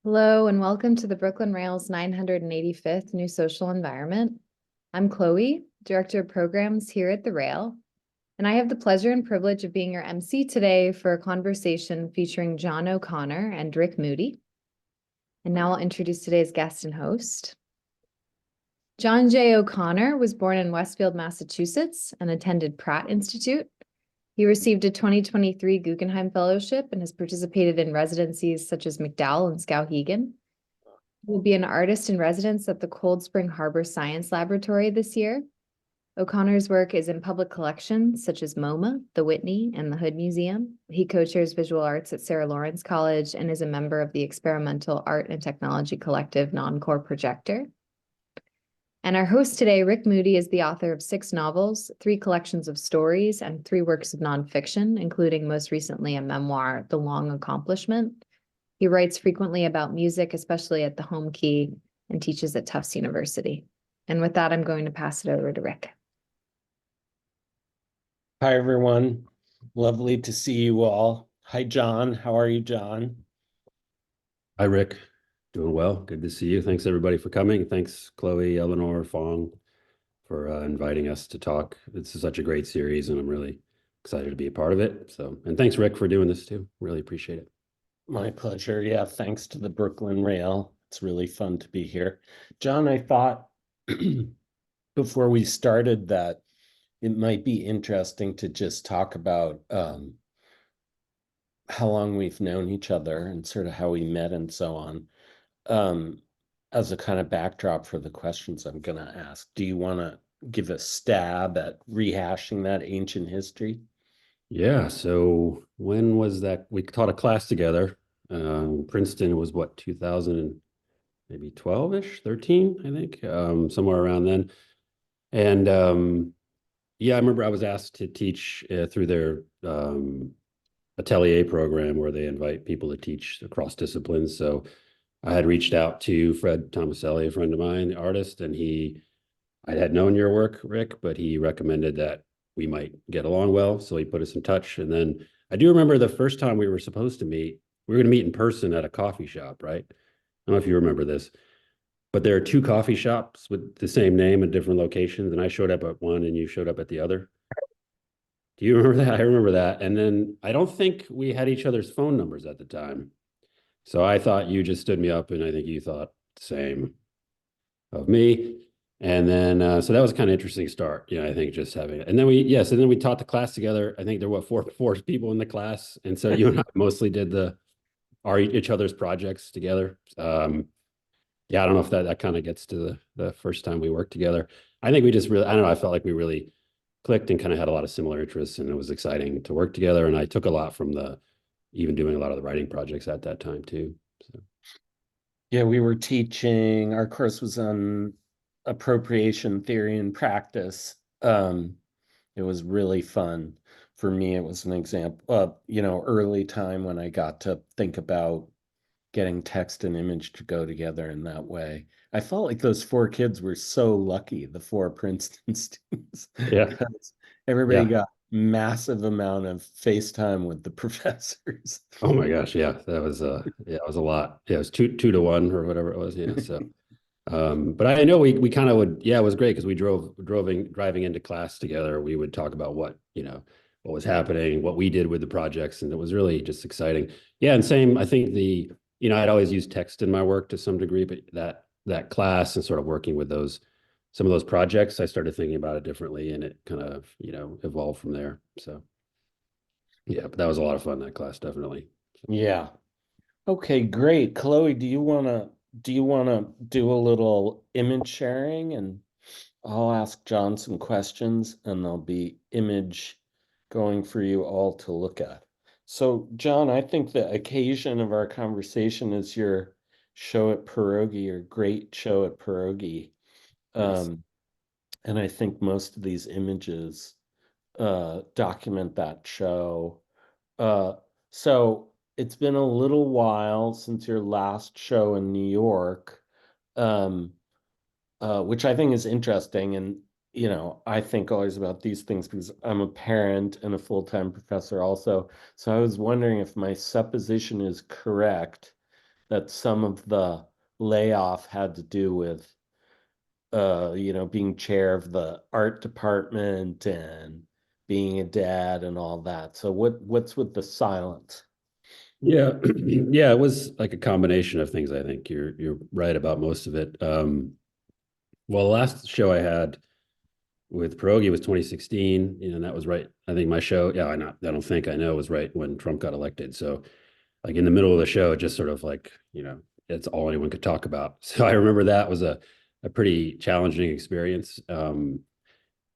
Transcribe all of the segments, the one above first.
Hello and welcome to the Brooklyn Rail's 985th New Social Environment. I'm Chloe, Director of Programs here at the Rail, and I have the pleasure and privilege of being your MC today for a conversation featuring John O'Connor and Rick Moody. And now I'll introduce today's guest and host. John J. O'Connor was born in Westfield, Massachusetts, and attended Pratt Institute. He received a 2023 Guggenheim Fellowship and has participated in residencies such as MacDowell and Skowhegan. He will be an artist in residence at the Cold Spring Harbor Science Laboratory this year. O'Connor's work is in public collections such as MoMA, the Whitney, and the Hood Museum. He co-chairs visual arts at Sarah Lawrence College and is a member of the experimental art and technology collective NonCoreProjector. And our host today, Rick Moody, is the author of 6 novels, 3 collections of stories, and 3 works of nonfiction, including most recently a memoir, The Long Accomplishment. He writes frequently about music, especially at the home key, and teaches at Tufts University. And with that, I'm going to pass it over to Rick. Hi, everyone. Lovely to see you all. Hi, John. How are you, John? Hi, Rick. Doing well. Good to see you. Thanks, everybody, for coming. Thanks, Chloe, Eleanor, Fong, for inviting us to talk. This is such a great series, and I'm really excited to be a part of it. And thanks, Rick, for doing this, too. Really appreciate it. My pleasure. Yeah, thanks to the Brooklyn Rail. It's really fun to be here. John, I thought before we started that it might be interesting to just talk about how long we've known each other and sort of how we met and so on. As a kind of backdrop for the questions I'm going to ask, do you want to give a stab at rehashing that ancient history? Yeah. So when was that? We taught a class together. Princeton was what, 2000 and maybe 12-ish, 13, I think, somewhere around then. And yeah, I remember I was asked to teach through their atelier program where they invite people to teach across disciplines. So I had reached out to Fred Tomaselli, a friend of mine, the artist, and I had known your work, Rick, but he recommended that we might get along well. So he put us in touch. And then I do remember the first time we were supposed to meet, we were going to meet in person at a coffee shop, right? I don't know if you remember this, but there are 2 coffee shops with the same name at different locations. And I showed up at one and you showed up at the other. Do you remember that? I remember that. And then I don't think we had each other's phone numbers at the time. So I thought you just stood me up, and I think you thought the same of me. And then, so that was kind of interesting start, I think just having it. And then we taught the class together. I think there were four people in the class. And so you and I mostly did each other's projects together. Yeah, I don't know if that kind of gets to the first time we worked together. I think we just really, I don't know, I felt like we really clicked and kind of had a lot of similar interests, and it was exciting to work together. And I took a lot from even doing a lot of the writing projects at that time too. So. Yeah, we were teaching, our course was on appropriation theory and practice. It was really fun. For me, it was an example of, early time when I got to think about getting text and image to go together in that way. I felt like those 4 kids were so lucky, the 4 Princeton students. Yeah. Everybody got massive amount of FaceTime with the professors. Oh my gosh, yeah, that was it was a lot. Yeah, it was 2-to-1 or whatever it was. Yeah, so but I know we kind of would, yeah, it was great because we driving into class together. We would talk about what was happening, what we did with the projects, and it was really just exciting. Yeah, and same, I think I'd always used text in my work to some degree, but that class and sort of working with some of those projects, I started thinking about it differently, and it kind of, evolved from there. So yeah, but that was a lot of fun, that class, definitely. Yeah. Okay, great. Chloe, do you wanna do a little image sharing, and I'll ask John some questions, and there'll be image going for you all to look at. So, John, I think the occasion of our conversation is your show at Pierogi, your great show at Pierogi. Yes. And I think most of these images document that show. So it's been a little while since your last show in New York, which I think is interesting. And, I think always about these things because I'm a parent and a full-time professor also. So I was wondering if my supposition is correct that some of the layoff had to do with being chair of the art department and being a dad and all that. So what's with the silence? Yeah, yeah, it was like a combination of things. I think you're right about most of it. Well, the last show I had with Pierogi was 2016, and that was right. I think my show, yeah, I don't think I know was right when Trump got elected. So like in the middle of the show, it just sort of like, it's all anyone could talk about. So I remember that was a pretty challenging experience.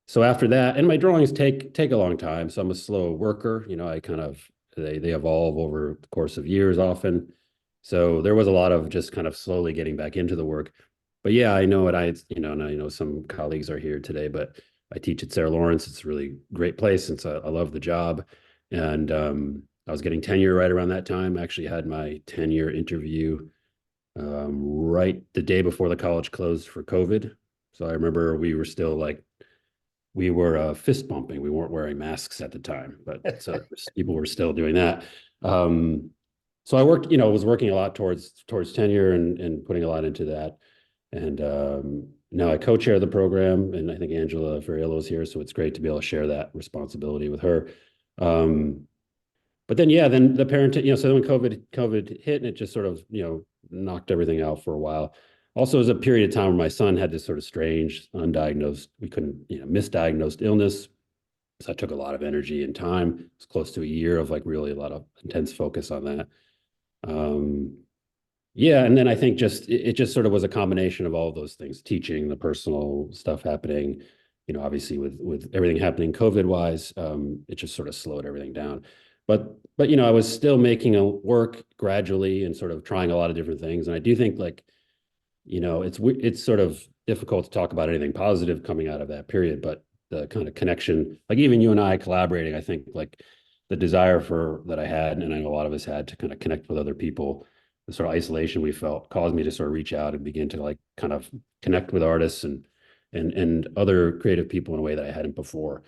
So after that, and my drawings take a long time. So I'm a slow worker. I kind of they evolve over the course of years often. So there was a lot of just kind of slowly getting back into the work. But yeah, I know and I know some colleagues are here today, but I teach at Sarah Lawrence. It's a really great place, and so I love the job. And I was getting tenure right around that time. I actually had my tenure interview right the day before the college closed for COVID. So I remember we were fist bumping. We weren't wearing masks at the time, but so people were still doing that. So I was working a lot towards tenure and putting a lot into that. And now I co-chair the program, and I think Angela Ferriello is here, so it's great to be able to share that responsibility with her. But then, yeah, then the parent, so then when COVID hit, and it just sort of, knocked everything out for a while. Also, it was a period of time where my son had this sort of strange, undiagnosed, we couldn't, misdiagnosed illness. So I took a lot of energy and time. It was close to a year of like really a lot of intense focus on that. Yeah, and then I think it just sort of was a combination of all of those things, teaching, the personal stuff happening, obviously with everything happening COVID wise, it just sort of slowed everything down. But I was still making a work gradually and sort of trying a lot of different things. And I do think like, it's sort of difficult to talk about anything positive coming out of that period, but the kind of connection, like even you and I collaborating, I think like the desire that I had, and I know a lot of us had, to kind of connect with other people, the sort of isolation we felt caused me to sort of reach out and begin to like kind of connect with artists and other creative people in a way that I hadn't before.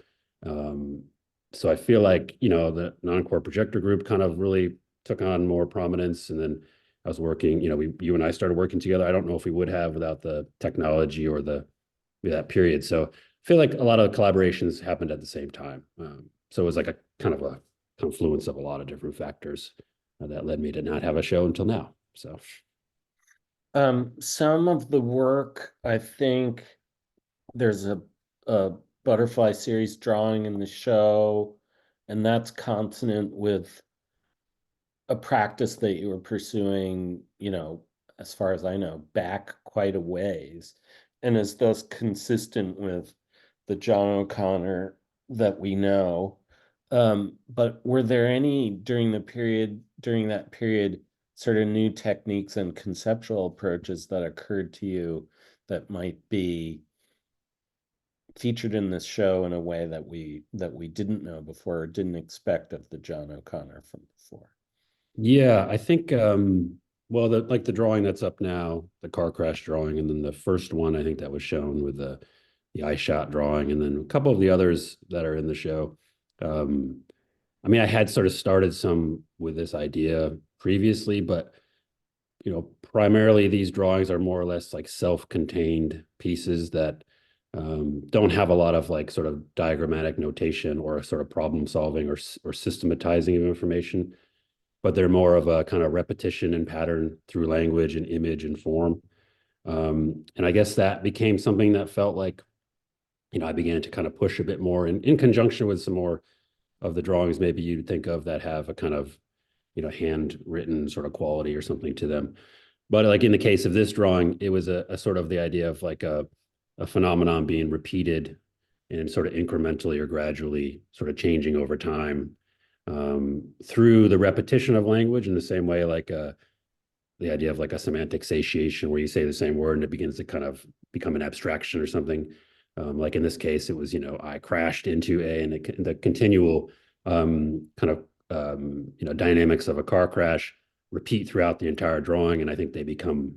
So I feel like, the NonCoreProjector group kind of really took on more prominence. And then I was working, you and I started working together. I don't know if we would have without the technology or that period. So I feel like a lot of collaborations happened at the same time. So it was like a kind of a confluence of a lot of different factors that led me to not have a show until now. So some of the work, I think there's a butterfly series drawing in the show, and that's consonant with a practice that you were pursuing, as far as I know, back quite a ways, and is thus consistent with the John O'Connor that we know. But were there any during that period, sort of new techniques and conceptual approaches that occurred to you that might be featured in this show in a way that we didn't know before or didn't expect of the John O'Connor from before? yeah, I think well, the drawing that's up now, the car crash drawing, and then the first one I think that was shown with the eye shot drawing, and then a couple of the others that are in the show. I mean, I had sort of started some with this idea previously, but primarily these drawings are more or less like self-contained pieces that don't have a lot of like sort of diagrammatic notation or sort of problem solving or systematizing of information, but they're more of a kind of repetition and pattern through language and image and form. And I guess that became something that felt like, I began to kind of push a bit more in conjunction with some more of the drawings maybe you'd think of that have a kind of, handwritten sort of quality or something to them. But like in the case of this drawing, it was a sort of the idea of like a phenomenon being repeated and sort of incrementally or gradually sort of changing over time through the repetition of language, in the same way like the idea of like a semantic satiation, where you say the same word and it begins to kind of become an abstraction or something. Like in this case, it was, I crashed into and the continual kind of, dynamics of a car crash repeat throughout the entire drawing. And I think they become,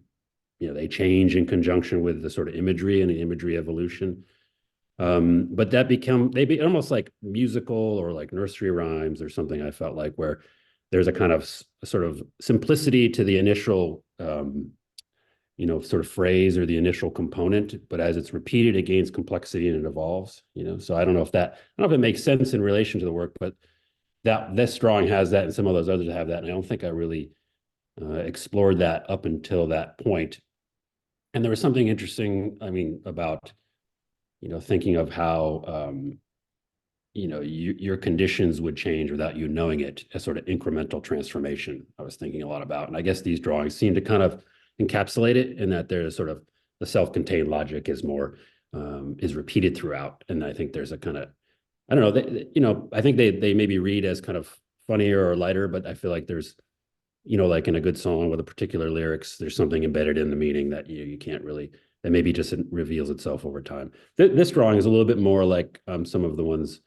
they change in conjunction with the sort of imagery and the imagery evolution. But they be almost like musical or like nursery rhymes or something, I felt like, where there's a kind of sort of simplicity to the initial, sort of phrase or the initial component, but as it's repeated, it gains complexity and it evolves, So I don't know if it makes sense in relation to the work, but this drawing has that and some of those others have that. And I don't think I really explored that up until that point. And there was something interesting, about, thinking of how, your conditions would change without you knowing it, a sort of incremental transformation I was thinking a lot about. And I guess these drawings seem to kind of encapsulate it in that there's sort of the self-contained logic is more, is repeated throughout. And I think there's a kind of, I don't know, I think they maybe read as kind of funnier or lighter, but I feel like there's, like in a good song with a particular lyrics, there's something embedded in the meaning that you can't really, that maybe just reveals itself over time. This drawing is a little bit more like some of the ones,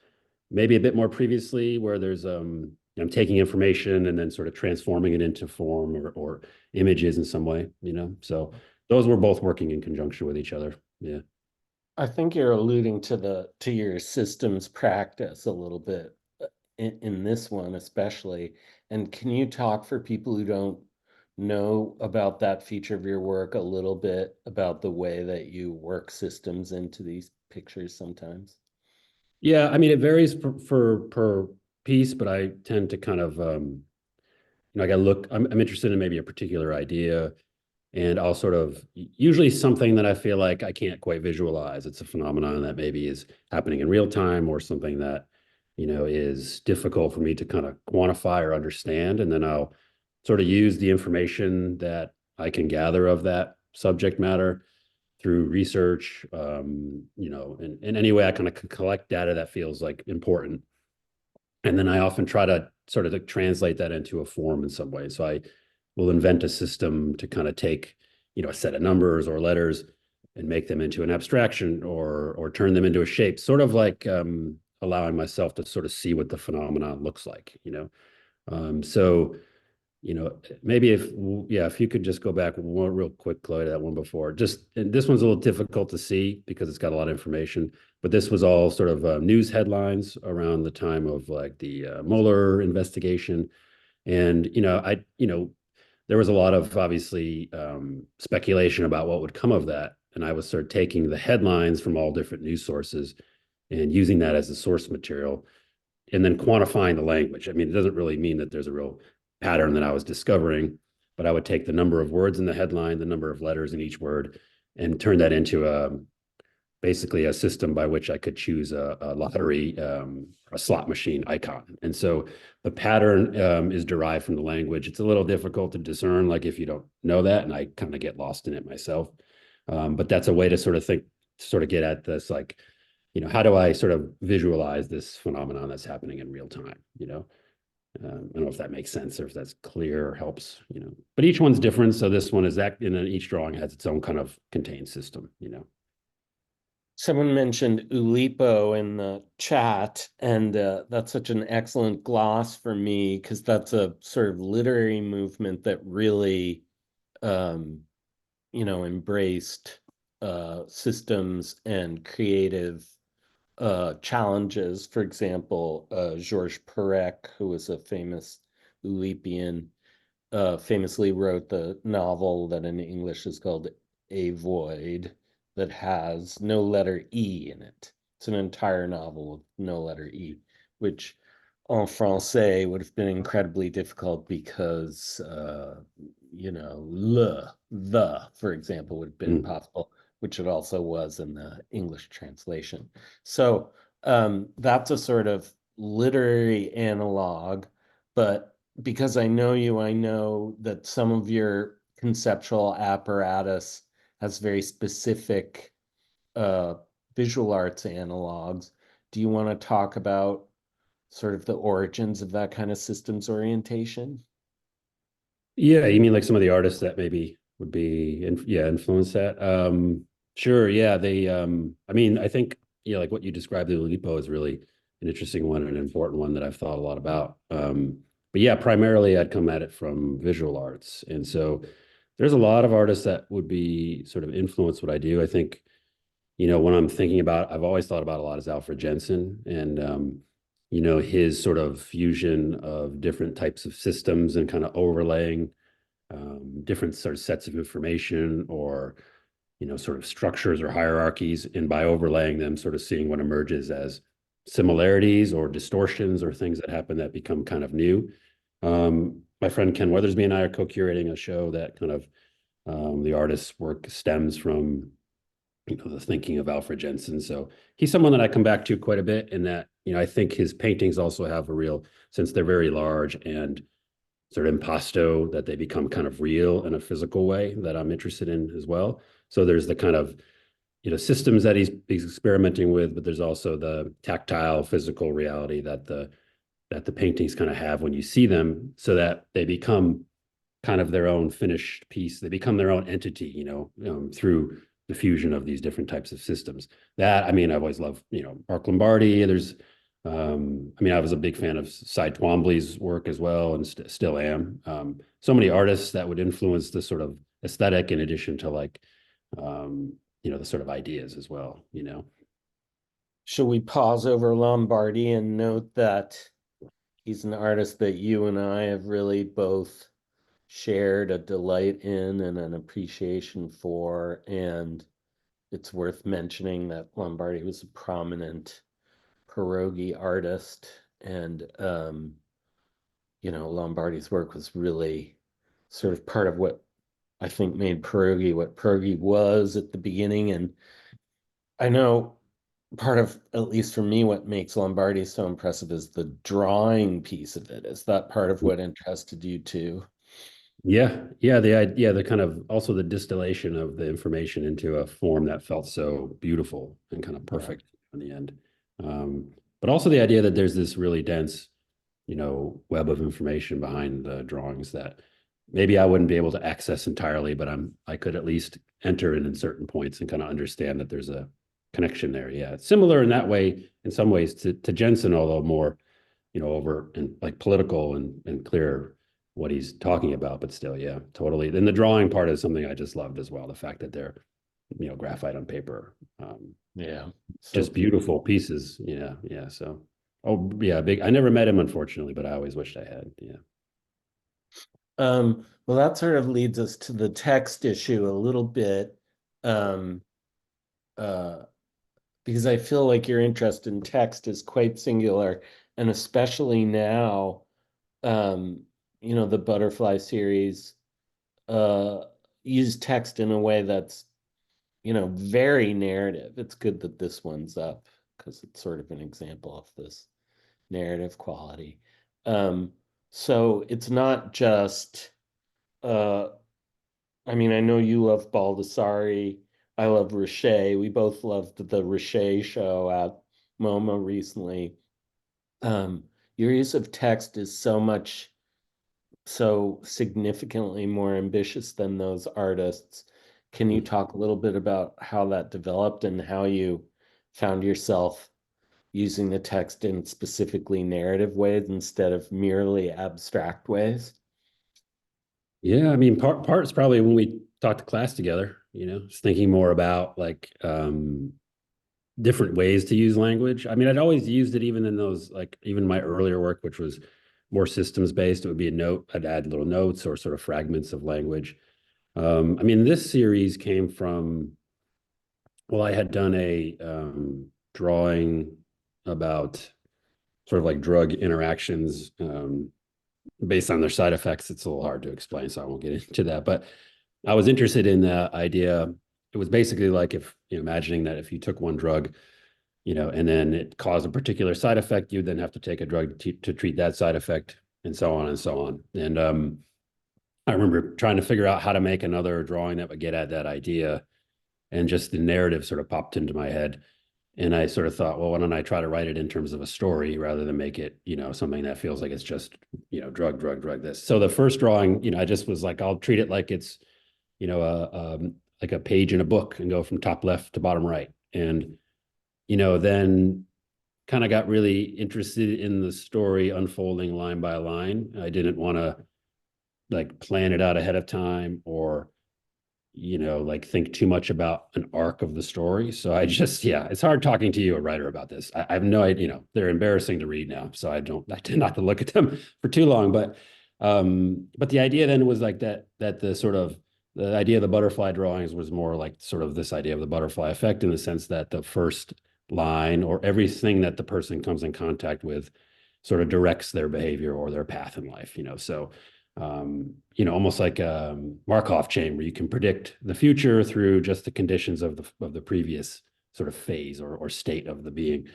maybe a bit more previously, where there's I'm taking information and then sort of transforming it into form or images in some way, So those were both working in conjunction with each other. Yeah. I think you're alluding to your systems practice a little bit in this one, especially. And can you talk for people who don't know about that feature of your work a little bit about the way that you work systems into these pictures sometimes? Yeah, it varies per piece, but I tend to kind of, I got to look. I'm interested in maybe a particular idea, and I'll sort of usually something that I feel like I can't quite visualize. It's a phenomenon that maybe is happening in real time, or something that is difficult for me to kind of quantify or understand, and then I'll sort of use the information that I can gather of that subject matter through research, in any way I kind of collect data that feels like important. And then I often try to sort of translate that into a form in some way. So I will invent a system to kind of take, a set of numbers or letters and make them into an abstraction or turn them into a shape, sort of like allowing myself to sort of see what the phenomenon looks like, So maybe if you could just go back one real quick, Chloe, to that one before. And this one's a little difficult to see because it's got a lot of information, but this was all sort of news headlines around the time of like the Mueller investigation. And, there was a lot of obviously speculation about what would come of that. And I was sort of taking the headlines from all different news sources and using that as the source material and then quantifying the language. It doesn't really mean that there's a real pattern that I was discovering, but I would take the number of words in the headline, the number of letters in each word, and turn that into basically a system by which I could choose a lottery, a slot machine icon. And so the pattern is derived from the language. It's a little difficult to discern, like if you don't know that, and I kind of get lost in it myself. But that's a way to sort of get at this, like, how do I sort of visualize this phenomenon that's happening in real time, I don't know if that makes sense or if that's clear or helps, but each one's different. So this one is that, and then each drawing has its own kind of contained system, Someone mentioned Oulipo in the chat, and that's such an excellent gloss for me because that's a sort of literary movement that really, embraced systems and creative challenges. For example, Georges Perec, who was a famous Oulipian, famously wrote the novel that in English is called A Void, that has no letter E in it. It's an entire novel with no letter E, which en français would have been incredibly difficult because, the, for example, would have been impossible, which it also was in the English translation. So that's a sort of literary analog, but because I know you, I know that some of your conceptual apparatus has very specific visual arts analogs. Do you want to talk about sort of the origins of that kind of systems orientation? Yeah, you mean like some of the artists that maybe would be influence that? Sure, yeah. I think like what you described, the Oulipo is really an interesting one and an important one that I've thought a lot about. But yeah, primarily I'd come at it from visual arts. And so there's a lot of artists that would be sort of influence what I do. I think, when I'm thinking about, I've always thought about a lot is Alfred Jensen. And his sort of fusion of different types of systems and kind of overlaying different sort of sets of information or, sort of structures or hierarchies, and by overlaying them, sort of seeing what emerges as similarities or distortions or things that happen that become kind of new. My friend Ken Weathersby and I are co-curating a show that kind of the artist's work stems from the thinking of Alfred Jensen. So he's someone that I come back to quite a bit, in that, I think his paintings also have a real, since they're very large and sort of impasto, that they become kind of real in a physical way that I'm interested in as well. So there's the kind of, systems that he's experimenting with, but there's also the tactile physical reality that the paintings kind of have when you see them, so that they become kind of their own finished piece. They become their own entity, through the fusion of these different types of systems. That, I've always loved, Mark Lombardi. There's, I was a big fan of Cy Twombly's work as well, and still am. So many artists that would influence the sort of aesthetic, in addition to like, the sort of ideas as well, Should we pause over Lombardi and note that he's an artist that you and I have really both shared a delight in and an appreciation for, and it's worth mentioning that Lombardi was a prominent Pierogi artist, and Lombardi's work was really sort of part of what I think made Pierogi what Pierogi was at the beginning. And I know part of, at least for me, what makes Lombardi so impressive is the drawing piece of it. Is that part of what interested you too? The kind of also the distillation of the information into a form that felt so beautiful and kind of perfect in the end. But also the idea that there's this really dense, web of information behind the drawings that maybe I wouldn't be able to access entirely, but I could at least enter in certain points and kind of understand that there's a connection there. Yeah, it's similar in that way, in some ways, to Jensen, although more, over and like political and clear what he's talking about, but still, yeah, totally. Then the drawing part is something I just loved as well. The fact that they're, graphite on paper. Yeah. Just beautiful pieces. Yeah. So, oh yeah, big. I never met him, unfortunately, but I always wished I had. Yeah. Well, that sort of leads us to the text issue a little bit. Because I feel like your interest in text is quite singular, and especially now, the Butterfly series use text in a way that's, very narrative. It's good that this one's up because it's sort of an example of this narrative quality. So it's not just, I know you love Baldessari. I love Richer. We both loved the Richer show at MoMA recently. Your use of text is so significantly more ambitious than those artists. Can you talk a little bit about how that developed and how you found yourself using the text in specifically narrative ways instead of merely abstract ways? Yeah, part's probably when we taught the class together, just thinking more about like different ways to use language. I'd always used it even in those, like even my earlier work, which was more systems based. It would be a note. I'd add little notes or sort of fragments of language. This series came from, well, I had done a drawing about sort of like drug interactions based on their side effects. It's a little hard to explain, so I won't get into that. But I was interested in the idea. It was basically like if imagining that if you took one drug, and then it caused a particular side effect, you then have to take a drug to treat that side effect, and so on and so on. And I remember trying to figure out how to make another drawing that would get at that idea, and just the narrative sort of popped into my head. And I sort of thought, well, why don't I try to write it in terms of a story rather than make it, something that feels like it's just, drug, this. So the first drawing, I just was like, I'll treat it like it's, like a page in a book and go from top left to bottom right. And, then kind of got really interested in the story unfolding line by line. I didn't want to like plan it out ahead of time or, like think too much about an arc of the story. So I just, yeah, it's hard talking to you, a writer, about this. I have no idea, they're embarrassing to read now. So I tend not to look at them for too long, but the idea then was like that the idea of the butterfly drawings was more like sort of this idea of the butterfly effect, in the sense that the first line or everything that the person comes in contact with sort of directs their behavior or their path in life, so almost like a Markov chain, where you can predict the future through just the conditions of the previous sort of phase or state of the being,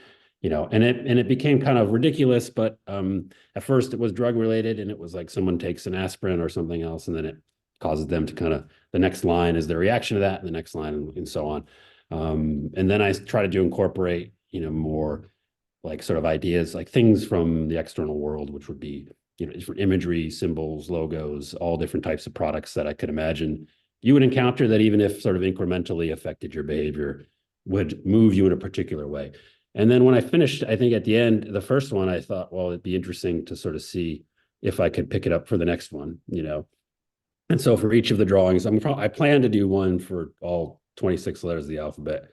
and it became kind of ridiculous, but at first it was drug related, and it was like someone takes an aspirin or something else, and then it causes them to kind of, the next line is their reaction to that, and the next line, and so on. And then I tried to incorporate, more like sort of ideas, like things from the external world, which would be, different imagery, symbols, logos, all different types of products that I could imagine you would encounter, that even if sort of incrementally affected your behavior, would move you in a particular way. And then when I finished, I think at the end, the first one, I thought, well, it'd be interesting to sort of see if I could pick it up for the next one, And so for each of the drawings, I plan to do one for all 26 letters of the alphabet.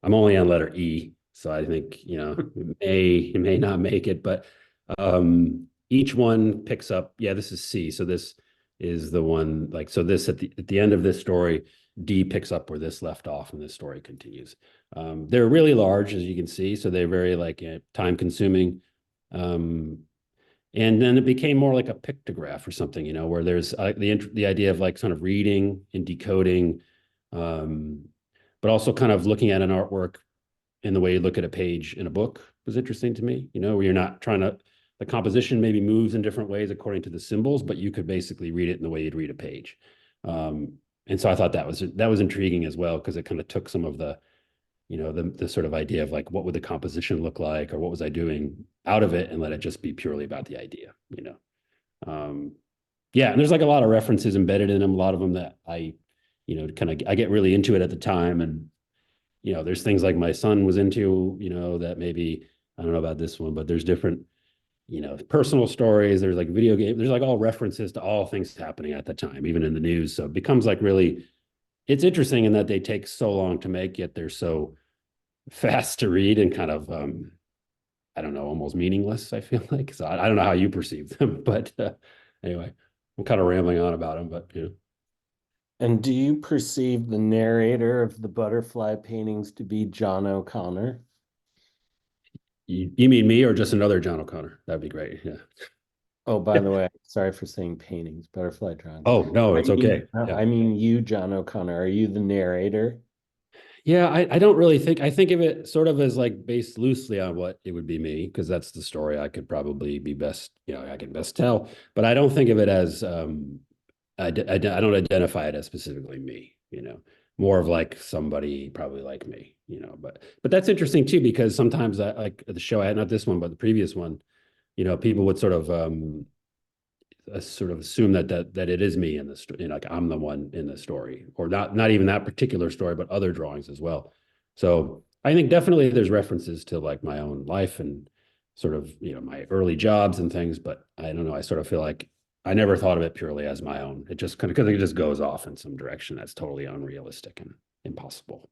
I'm only on letter E, so I think, it may not make it, but each one picks up, this is C. So this is the one, like, so this at the end of this story, D picks up where this left off, and this story continues. They're really large, as you can see, so they're very like time consuming. And then it became more like a pictograph or something, where there's the idea of like kind of reading and decoding, but also kind of looking at an artwork in the way you look at a page in a book was interesting to me, where you're not trying to, the composition maybe moves in different ways according to the symbols, but you could basically read it in the way you'd read a page. And so I thought that was intriguing as well, because it kind of took some of the, the sort of idea of like, what would the composition look like, or what was I doing, out of it, and let it just be purely about the idea, and there's like a lot of references embedded in them, a lot of them that I get really into it at the time. And, there's things like my son was into, that maybe, I don't know about this one, but there's different, personal stories, there's like video game, there's like all references to all things happening at the time, even in the news. So it becomes like really, it's interesting in that they take so long to make, yet they're so fast to read and kind of, I don't know, almost meaningless, I feel like. So I don't know how you perceive them, but anyway, I'm kind of rambling on about them, but And do you perceive the narrator of the butterfly paintings to be John O'Connor? You mean me, or just another John O'Connor? That'd be great. Yeah. Oh, by the way, sorry for saying paintings, butterfly drawings. Oh, no, it's okay. Yeah. I mean, you, John O'Connor, are you the narrator? Yeah, I don't really think, I think of it sort of as like based loosely on what it would be me, because that's the story I could probably be best, I can best tell. But I don't think of it as, I don't identify it as specifically me, more of like somebody probably like me, but that's interesting too, because sometimes I like the show, I had not this one, but the previous one, people would sort of assume that it is me in the story, like I'm the one in the story, or not even that particular story, but other drawings as well. So I think definitely there's references to like my own life and sort of, my early jobs and things, but I don't know, I sort of feel like I never thought of it purely as my own. It just kind of, because it just goes off in some direction that's totally unrealistic and impossible.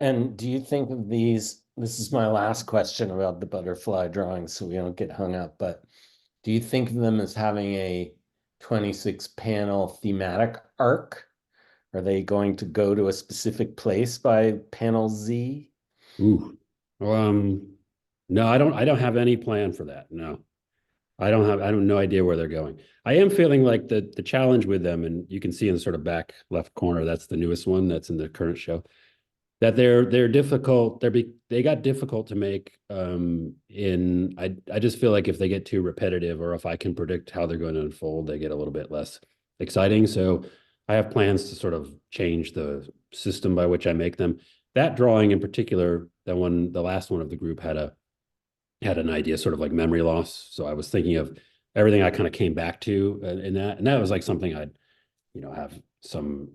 And do you think of these, this is my last question about the butterfly drawings, so we don't get hung up, but do you think of them as having a 26 panel thematic arc? Are they going to go to a specific place by panel Z? Ooh, no, I don't have any plan for that. No, I have no idea where they're going. I am feeling like the challenge with them, and you can see in the sort of back left corner, that's the newest one that's in the current show, that they're difficult. They got difficult to make. I just feel like if they get too repetitive, or if I can predict how they're going to unfold, they get a little bit less exciting. So I have plans to sort of change the system by which I make them. That drawing in particular, the last one of the group had an idea, sort of like memory loss. So I was thinking of everything I kind of came back to in that, and that was like something I'd, have some,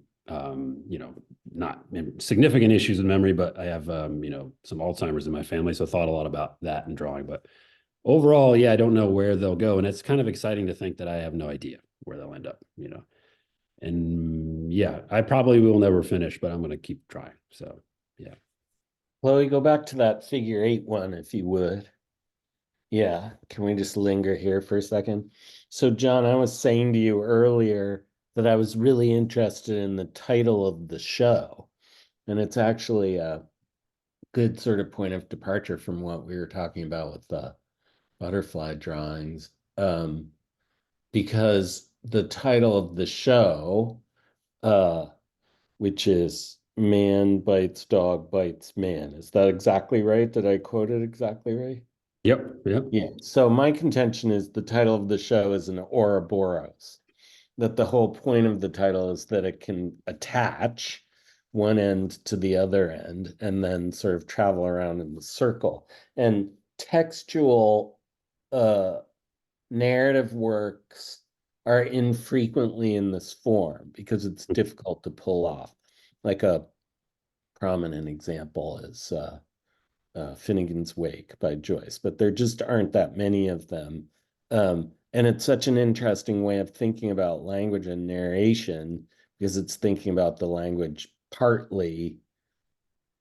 not significant issues with memory, but I have, some Alzheimer's in my family. So I thought a lot about that in drawing, but overall, yeah, I don't know where they'll go. And it's kind of exciting to think that I have no idea where they'll end up, And yeah, I probably will never finish, but I'm going to keep trying. So yeah. Chloe, go back to that figure 8 one, if you would. Yeah, can we just linger here for a second? So, John, I was saying to you earlier that I was really interested in the title of the show, and it's actually a good sort of point of departure from what we were talking about with the butterfly drawings. Because the title of the show, which is Man Bites Dog Bites Man. Is that exactly right? Did I quote it exactly right? Yep. Yep. Yeah. So my contention is the title of the show is an Ouroboros. That the whole point of the title is that it can attach one end to the other end and then sort of travel around in the circle. And textual narrative works are infrequently in this form because it's difficult to pull off. Like a prominent example is Finnegan's Wake by Joyce, but there just aren't that many of them. And it's such an interesting way of thinking about language and narration because it's thinking about the language partly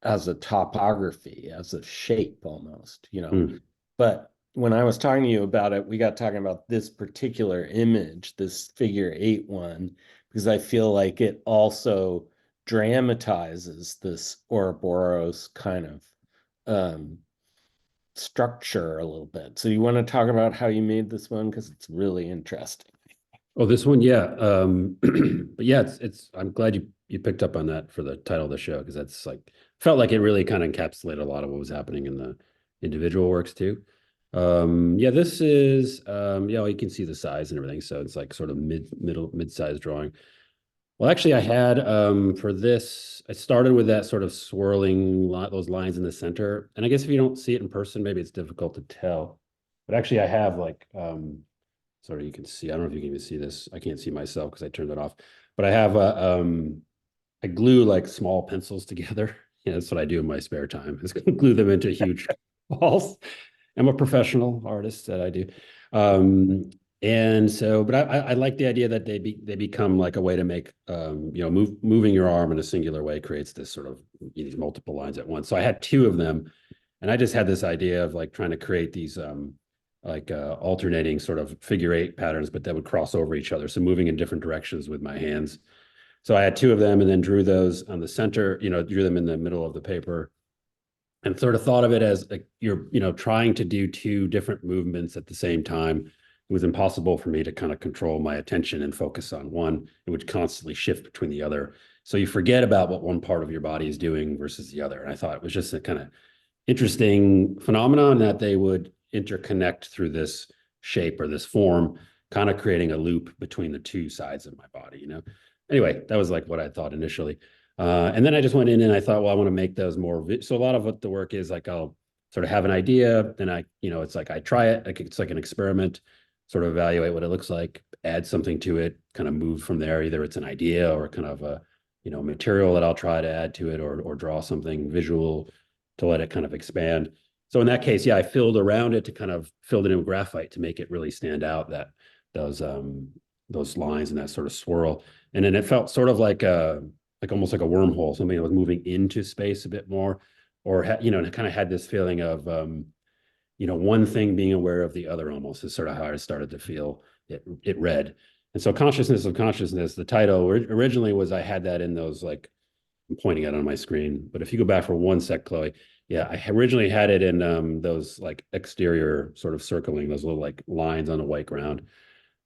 as a topography, as a shape almost, you know. Mm. But when I was talking to you about it, we got talking about this particular image, this figure 8 one, because I feel like it also dramatizes this Ouroboros kind of structure a little bit. So you want to talk about how you made this one? Because it's really interesting. Oh, this one, yeah. But yeah, it's I'm glad you picked up on that for the title of the show, because that's like felt like it really kind of encapsulated a lot of what was happening in the individual works too. Yeah, this is yeah, well, you can see the size and everything, so it's like sort of mid-sized drawing. Well, actually, I had for this, I started with that sort of swirling those lines in the center. And I guess if you don't see it in person, maybe it's difficult to tell. But actually, I have like sorry, you can see. I don't know if you can even see this. I can't see myself because I turned it off. But I have I glue like small pencils together. Yeah, that's what I do in my spare time, is glue them into huge balls. I'm a professional artist that I do. And so, but I like the idea that they become like a way to make moving your arm in a singular way creates this sort of these multiple lines at once. So I had two of them, and I just had this idea of like trying to create these alternating sort of figure 8 patterns, but that would cross over each other. So moving in different directions with my hands. So I had two of them and then drew those on the center, drew them in the middle of the paper, and sort of thought of it as like you're, trying to do two different movements at the same time. It was impossible for me to kind of control my attention and focus on one. It would constantly shift between the other. So you forget about what one part of your body is doing versus the other. And I thought it was just a kind of interesting phenomenon that they would interconnect through this shape or this form, kind of creating a loop between the two sides of my body. Anyway, that was like what I thought initially. And then I just went in and I thought, well, I want to make those more. So a lot of what the work is like, I'll sort of have an idea, then it's like I try it, like it's like an experiment, sort of evaluate what it looks like, add something to it, kind of move from there. Either it's an idea or kind of a material that I'll try to add to it, or draw something visual to let it kind of expand. So in that case, yeah, I filled around it to kind of filled it in with graphite to make it really stand out, that those lines and that sort of swirl. And then it felt sort of like almost like a wormhole, something that was moving into space a bit more, or it kind of had this feeling of one thing being aware of the other, almost, is sort of how I started to feel it read. And so consciousness of consciousness, the title originally was, I had that in those, like, I'm pointing at it on my screen, but if you go back for one sec, Chloe, yeah, I originally had it in those like exterior sort of circling, those little like lines on a white ground.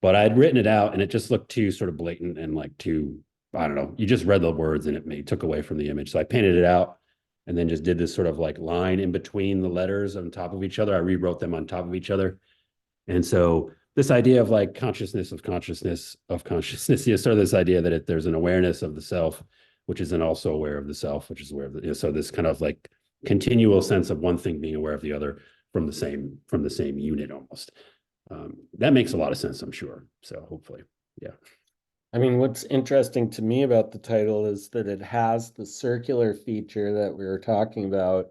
But I'd written it out and it just looked too sort of blatant and like too, I don't know, you just read the words and it took away from the image. So I painted it out and then just did this sort of like line in between the letters on top of each other. I rewrote them on top of each other. And so this idea of like consciousness of consciousness of consciousness, sort of this idea that there's an awareness of the self, which is then also aware of the self, which is aware of the, so this kind of like continual sense of one thing being aware of the other from the same unit almost. That makes a lot of sense, I'm sure. So hopefully, yeah. I mean, what's interesting to me about the title is that it has the circular feature that we were talking about,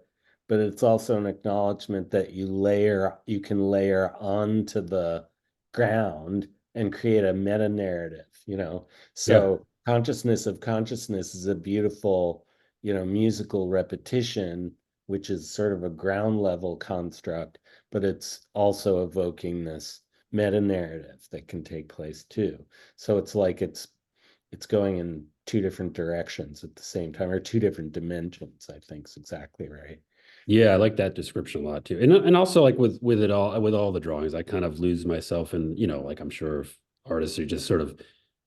but it's also an acknowledgement that you can layer onto the ground and create a meta narrative, Yeah. So consciousness of consciousness is a beautiful, musical repetition, which is sort of a ground level construct, but it's also evoking this meta narrative that can take place too. So it's like it's going in two different directions at the same time, or two different dimensions, I think is exactly right. Yeah, I like that description a lot too. And also like with it all, with all the drawings, I kind of lose myself in, like I'm sure artists who just sort of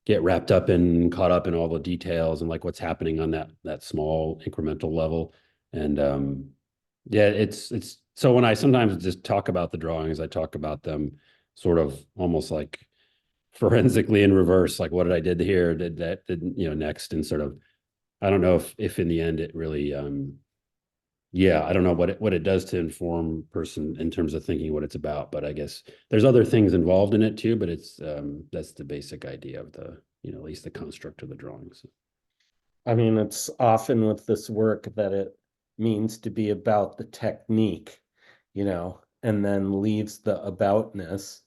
get wrapped up and caught up in all the details and like what's happening on that small incremental level. And yeah, it's so when I sometimes just talk about the drawings, I talk about them sort of almost like forensically in reverse, like what did I did here, did that, did next, and sort of I don't know if in the end it really yeah, I don't know what it does to inform person in terms of thinking what it's about, but I guess there's other things involved in it too, but it's that's the basic idea of the, at least the construct of the drawings. I mean, it's often with this work that it means to be about the technique, and then leaves the aboutness.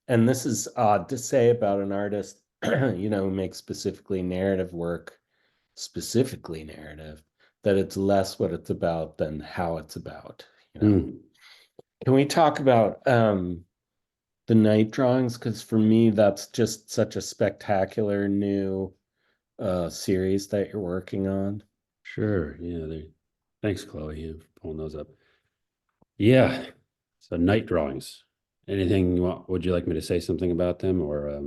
And this is odd to say about an artist, who makes specifically narrative work, specifically narrative, that it's less what it's about than how it's about, Can we talk about the night drawings? Because for me, that's just such a spectacular new series that you're working on. Sure. Yeah. Thanks, Chloe, for pulling those up. Yeah. So night drawings. Anything you want? Would you like me to say something about them, or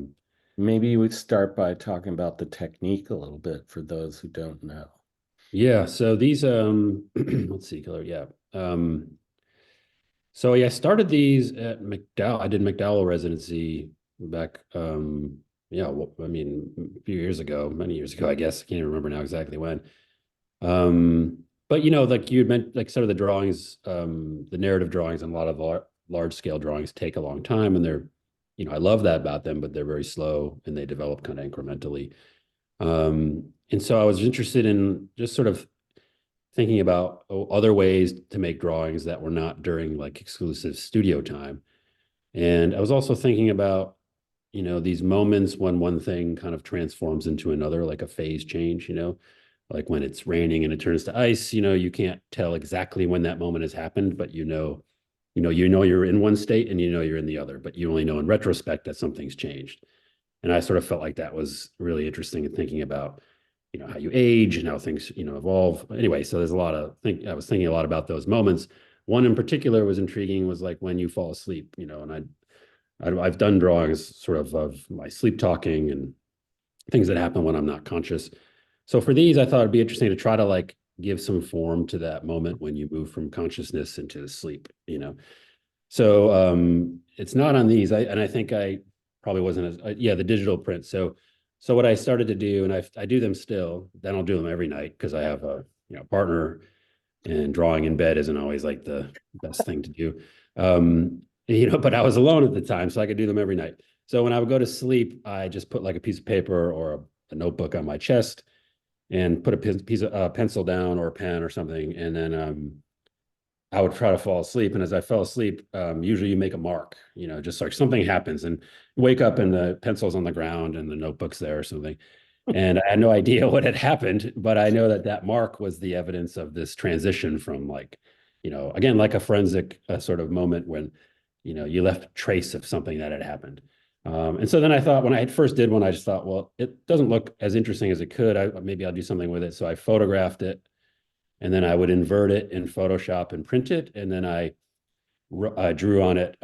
Maybe we start by talking about the technique a little bit for those who don't know. Yeah. So these let's see, color. Yeah. So yeah, I started these at MacDowell. I did MacDowell residency back yeah, well, I mean, a few years ago, many years ago, I guess. I can't even remember now exactly when. But like you had meant, like sort of the drawings, the narrative drawings and a lot of large scale drawings take a long time, and they're, I love that about them, but they're very slow and they develop kind of incrementally. And so I was interested in just sort of thinking about other ways to make drawings that were not during like exclusive studio time. And I was also thinking about, these moments when one thing kind of transforms into another, like a phase change, like when it's raining and it turns to ice, you can't tell exactly when that moment has happened, but you're in one state and you're in the other, but you only know in retrospect that something's changed. And I sort of felt like that was really interesting in thinking about, how you age and how things, evolve. Anyway, so there's a lot of I was thinking a lot about those moments. One in particular was intriguing, was like when you fall asleep, and I've done drawings sort of my sleep talking and things that happen when I'm not conscious. So for these, I thought it'd be interesting to try to like give some form to that moment when you move from consciousness into sleep, So it's not on these. I think I probably wasn't as yeah, the digital print. So what I started to do, and I do them still, then I'll do them every night because I have a partner, and drawing in bed isn't always like the best thing to do. But I was alone at the time, so I could do them every night. So when I would go to sleep, I just put like a piece of paper or a notebook on my chest and put a piece of pencil down or a pen or something, and then I would try to fall asleep. And as I fell asleep, usually you make a mark, just like something happens and wake up and the pencil's on the ground and the notebook's there or something. And I had no idea what had happened, but I know that mark was the evidence of this transition from like, again, like a forensic sort of moment when, you left a trace of something that had happened. And so then I thought, when I first did one, I just thought, well, it doesn't look as interesting as it could. Maybe I'll do something with it. So I photographed it, and then I would invert it in Photoshop and print it. And then I drew on it.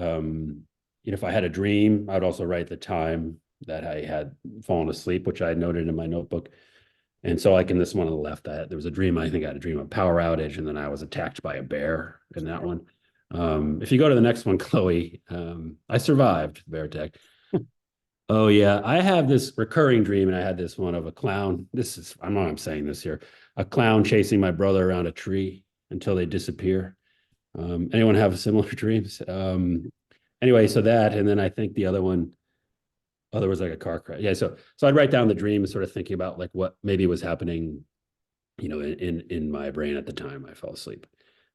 If I had a dream, I would also write the time that I had fallen asleep, which I noted in my notebook. And so like in this one on the left, there was a dream. I think I had a dream of power outage, and then I was attacked by a bear in that one. If you go to the next one, Chloe, I survived bear attack. Oh yeah, I have this recurring dream, and I had this one of a clown. I know I'm saying this here, a clown chasing my brother around a tree until they disappear. Anyone have similar dreams? Anyway, so that, and then I think the other one, there was like a car crash. Yeah, so I'd write down the dream and sort of thinking about like what maybe was happening, in my brain at the time I fell asleep.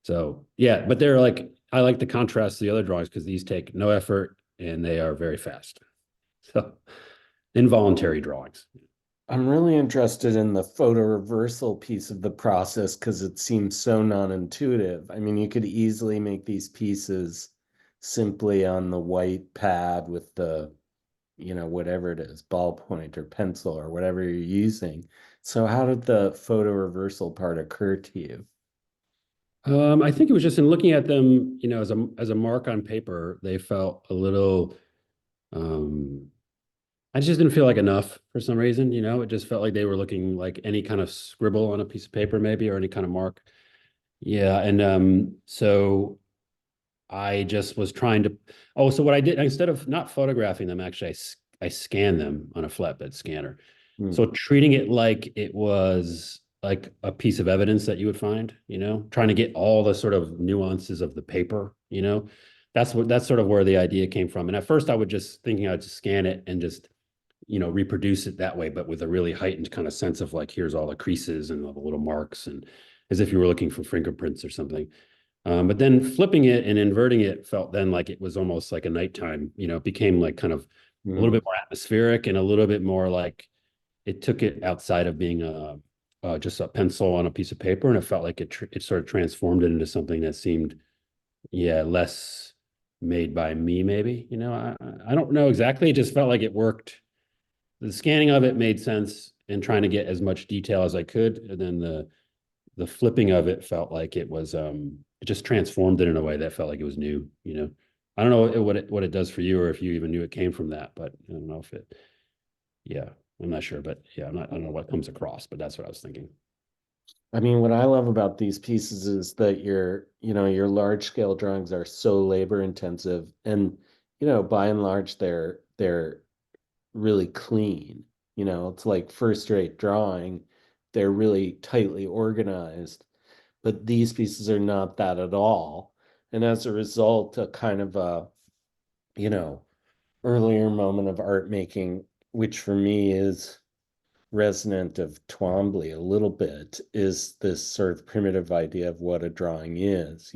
So yeah, but they're like, I like the contrast to the other drawings because these take no effort and they are very fast. So involuntary drawings. I'm really interested in the photo reversal piece of the process because it seems so non-intuitive. I mean, you could easily make these pieces simply on the white pad with the, whatever it is, ballpoint or pencil or whatever you're using. So how did the photo reversal part occur to you? I think it was just in looking at them, as a mark on paper, they felt a little. I just didn't feel like enough for some reason. It just felt like they were looking like any kind of scribble on a piece of paper, maybe, or any kind of mark. Yeah, and so I just was trying to. Oh, so what I did instead of not photographing them, actually, I scanned them on a flatbed scanner. Hmm. So treating it like it was like a piece of evidence that you would find, trying to get all the sort of nuances of the paper, that's sort of where the idea came from. And at first I would just thinking I'd just scan it and just, reproduce it that way, but with a really heightened kind of sense of like, here's all the creases and all the little marks, and as if you were looking for fingerprints or something. But then flipping it and inverting it felt then like it was almost like a nighttime, it became like kind of a little Hmm. bit more atmospheric and a little bit more like it took it outside of being just a pencil on a piece of paper, and it felt like it sort of transformed it into something that seemed, yeah, less made by me, maybe. I don't know exactly. It just felt like it worked. The scanning of it made sense and trying to get as much detail as I could, and then the flipping of it felt like it was it just transformed it in a way that felt like it was new. I don't know what it does for you, or if you even knew it came from that, but I don't know if it, yeah, I'm not sure, but yeah, I don't know what comes across, but that's what I was thinking. I mean, what I love about these pieces is that your large scale drawings are so labor intensive and, by and large, they're really clean. It's like first rate drawing. They're really tightly organized, but these pieces are not that at all. And as a result, a kind of you know, earlier moment of art making, which for me is resonant of Twombly a little bit, is this sort of primitive idea of what a drawing is,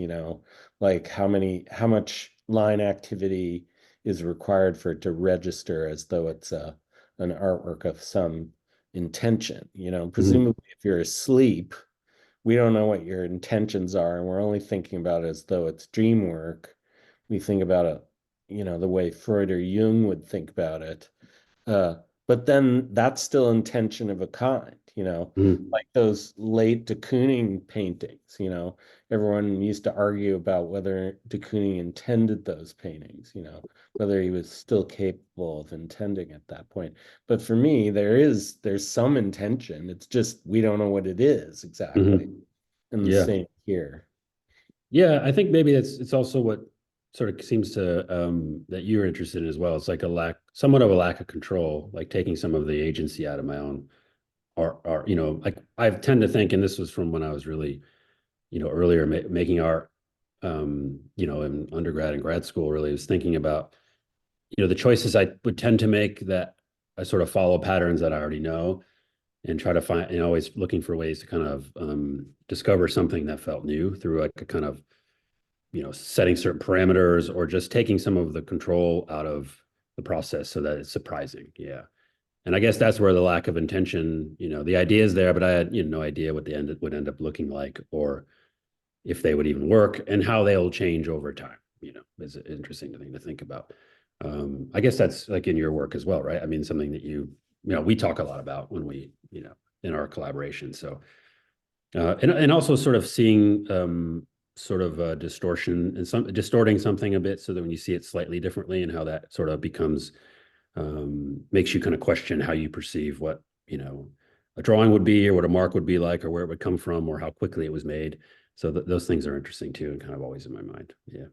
like how much line activity is required for it to register as though it's an artwork of some intention. Mhm. Presumably if you're asleep, we don't know what your intentions are, and we're only thinking about it as though it's dream work. We think about it, the way Freud or Jung would think about it. Uh, but then that's still intention of a kind, Mhm. like those late de Kooning paintings, everyone used to argue about whether de Kooning intended those paintings, whether he was still capable of intending at that point. But for me, there's some intention. It's just we don't know what it is exactly. Mhm. And the Yeah. same here. Yeah, I think maybe it's also what sort of seems to that you're interested in as well. It's like somewhat of a lack of control, like taking some of the agency out of my own art, like I tend to think, and this was from when I was really, earlier making art, in undergrad and grad school, really was thinking about, the choices I would tend to make that I sort of follow patterns that I already know and try to find, and always looking for ways to kind of discover something that felt new through like a kind of, setting certain parameters or just taking some of the control out of the process so that it's surprising. Yeah. And I guess that's where the lack of intention, the idea is there, but I had, no idea what would end up looking like, or if they would even work and how they'll change over time, is an interesting thing to think about. I guess that's like in your work as well, right? I mean, something that we talk a lot about when we, in our collaboration. So, and also sort of seeing sort of a distortion and distorting something a bit so that when you see it slightly differently and how that sort of becomes makes you kind of question how you perceive what, a drawing would be or what a mark would be like or where it would come from or how quickly it was made. So those things are interesting too and kind of always in my mind. Yeah.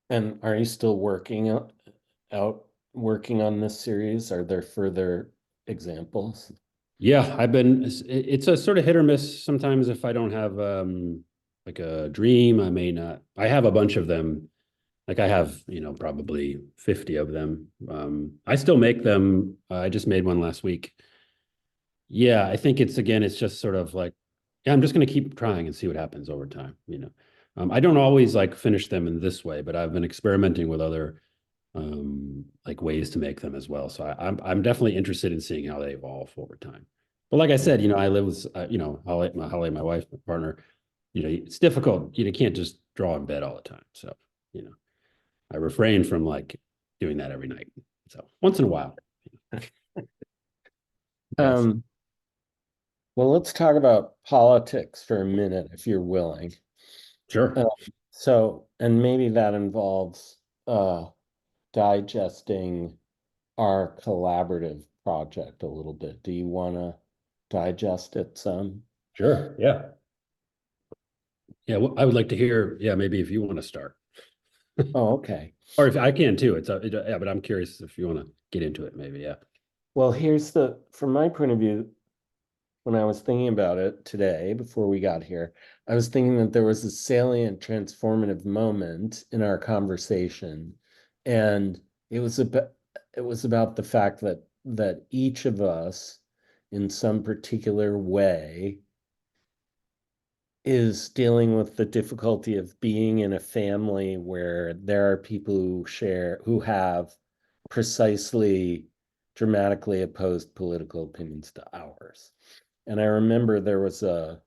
And are you still out working on this series? Are there further examples? Yeah, it's a sort of hit or miss sometimes if I don't have like a dream, I may not. I have a bunch of them. Like I have, probably 50 of them. I still make them. I just made one last week. Yeah, I think it's just sort of like, yeah, I'm just going to keep trying and see what happens over time. I don't always like finish them in this way, but I've been experimenting with other like ways to make them as well. So I'm definitely interested in seeing how they evolve over time. But like I said, I live with, Holly, my wife, my partner, it's difficult. You can't just draw in bed all the time. So, I refrain from like doing that every night. So once in a while. Yes. Well, let's talk about politics for a minute, if you're willing. Sure. And maybe that involves digesting our collaborative project a little bit. Do you want to digest it some? Sure. Yeah. Yeah. Well, I would like to hear, maybe if you want to start. Oh, okay. Or if I can too. Yeah, but I'm curious if you want to get into it, maybe. Yeah. Well, from my point of view, when I was thinking about it today, before we got here, I was thinking that there was a salient transformative moment in our conversation. And it was about the fact that each of us, in some particular way, is dealing with the difficulty of being in a family where there are people who have precisely dramatically opposed political opinions to ours. And I remember there was a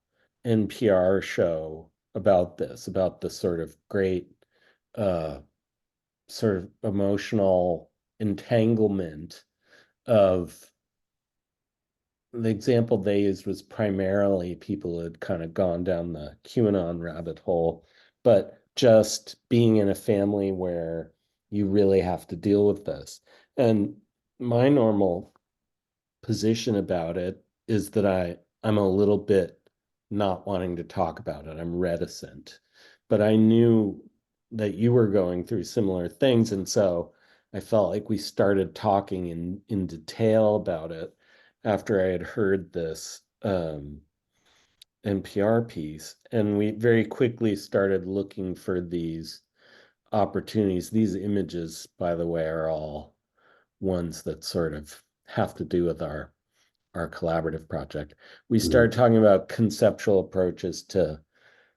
NPR show about the sort of great sort of emotional entanglement of the example they used was primarily people who had kind of gone down the QAnon rabbit hole, but just being in a family where you really have to deal with this. And my normal position about it is that I'm a little bit not wanting to talk about it. I'm reticent. But I knew that you were going through similar things. And so I felt like we started talking in detail about it after I had heard this NPR piece. And we very quickly started looking for these opportunities. These images, by the way, are all ones that sort of have to do with our collaborative project. We started talking about conceptual approaches to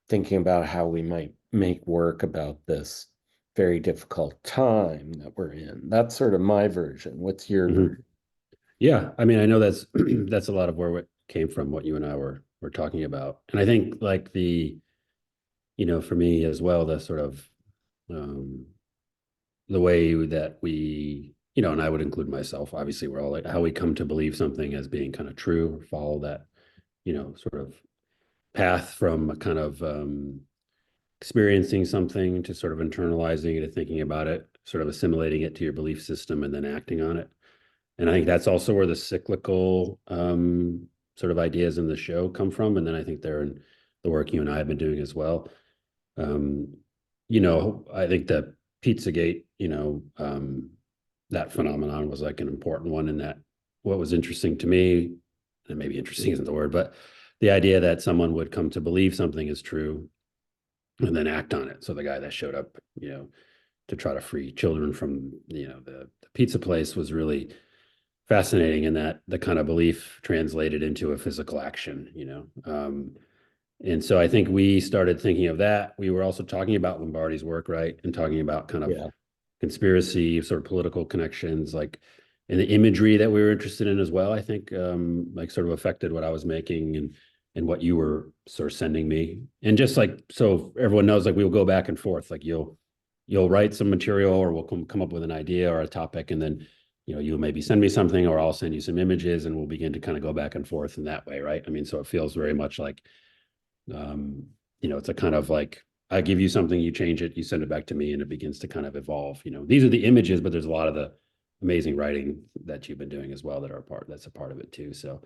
thinking about how we might make work about this very difficult time that we're in. That's sort of my version. What's your version? Yeah, I mean, I know that's that's a lot of where it came from, what you and I were talking about. And I think like for me as well, the sort of the way that we, and I would include myself, obviously, we're all like how we come to believe something as being kind of true, follow that, sort of path from a kind of experiencing something to sort of internalizing it, to thinking about it, sort of assimilating it to your belief system and then acting on it. And I think that's also where the cyclical sort of ideas in the show come from. And then I think they're in the work you and I have been doing as well. I think that Pizzagate, that phenomenon was like an important one in that what was interesting to me, and maybe interesting isn't the word, but the idea that someone would come to believe something is true and then act on it. So the guy that showed up, to try to free children from, the pizza place was really fascinating in that the kind of belief translated into a physical action, and so I think we started thinking of that. We were also talking about Lombardi's work, right? And talking about kind of conspiracy, sort of political connections, like, and the imagery that we were interested in as well, I think, like sort of affected what I was making and what you were sort of sending me. And just like, so everyone knows, like we'll go back and forth, like you'll write some material or we'll come up with an idea or a topic, and then you'll maybe send me something or I'll send you some images and we'll begin to kind of go back and forth in that way, right? I mean, so it feels very much like it's a kind of like I give you something, you change it, you send it back to me, and it begins to kind of evolve. These are the images, but there's a lot of the amazing writing that you've been doing as well that's a part of it too. So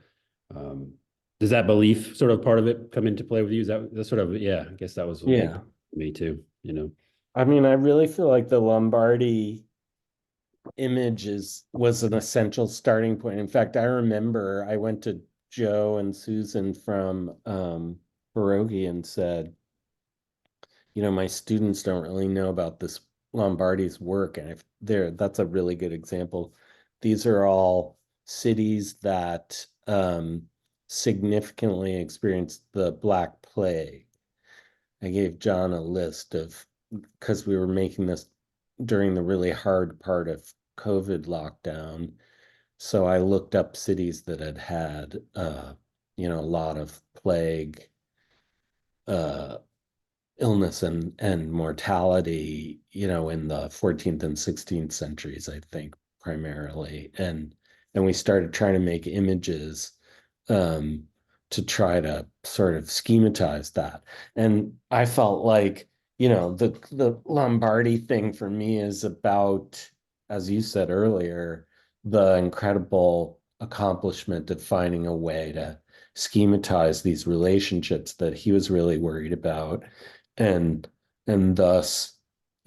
does that belief sort of part of it come into play with you? Is that sort of, I guess that was me too, I mean, I really feel like the Lombardi image was an essential starting point. In fact, I remember I went to Joe and Susan from Pierogi and said, my students don't really know about this Lombardi's work. And that's a really good example. These are all cities that significantly experienced the Black Plague. I gave John a list because we were making this during the really hard part of COVID lockdown. So I looked up cities that had had, a lot of plague, uh, illness and mortality, in the 14th and 16th centuries, I think, primarily. And we started trying to make images um, to try to sort of schematize that. And I felt like, the Lombardy thing for me is about, as you said earlier, the incredible accomplishment of finding a way to schematize these relationships that he was really worried about, and thus,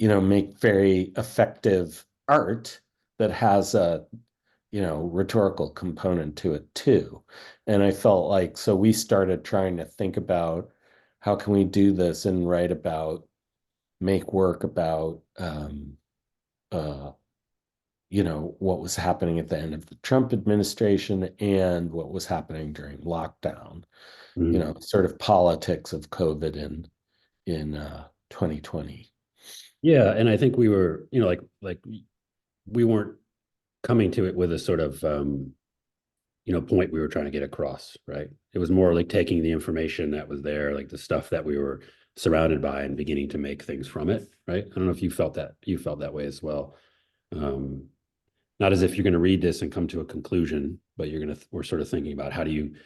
make very effective art that has a, rhetorical component to it too. And I felt like, so we started trying to think about how can we do this and write about, make work about, uh, what was happening at the end of the Trump administration and what was happening during lockdown, sort of politics of COVID in 2020. Yeah, and I think we were, like we weren't coming to it with a sort of point we were trying to get across, right? It was more like taking the information that was there, like the stuff that we were surrounded by, and beginning to make things from it, right? I don't know if you felt that way as well. Not as if you're going to read this and come to a conclusion, but we're sort of thinking about how do you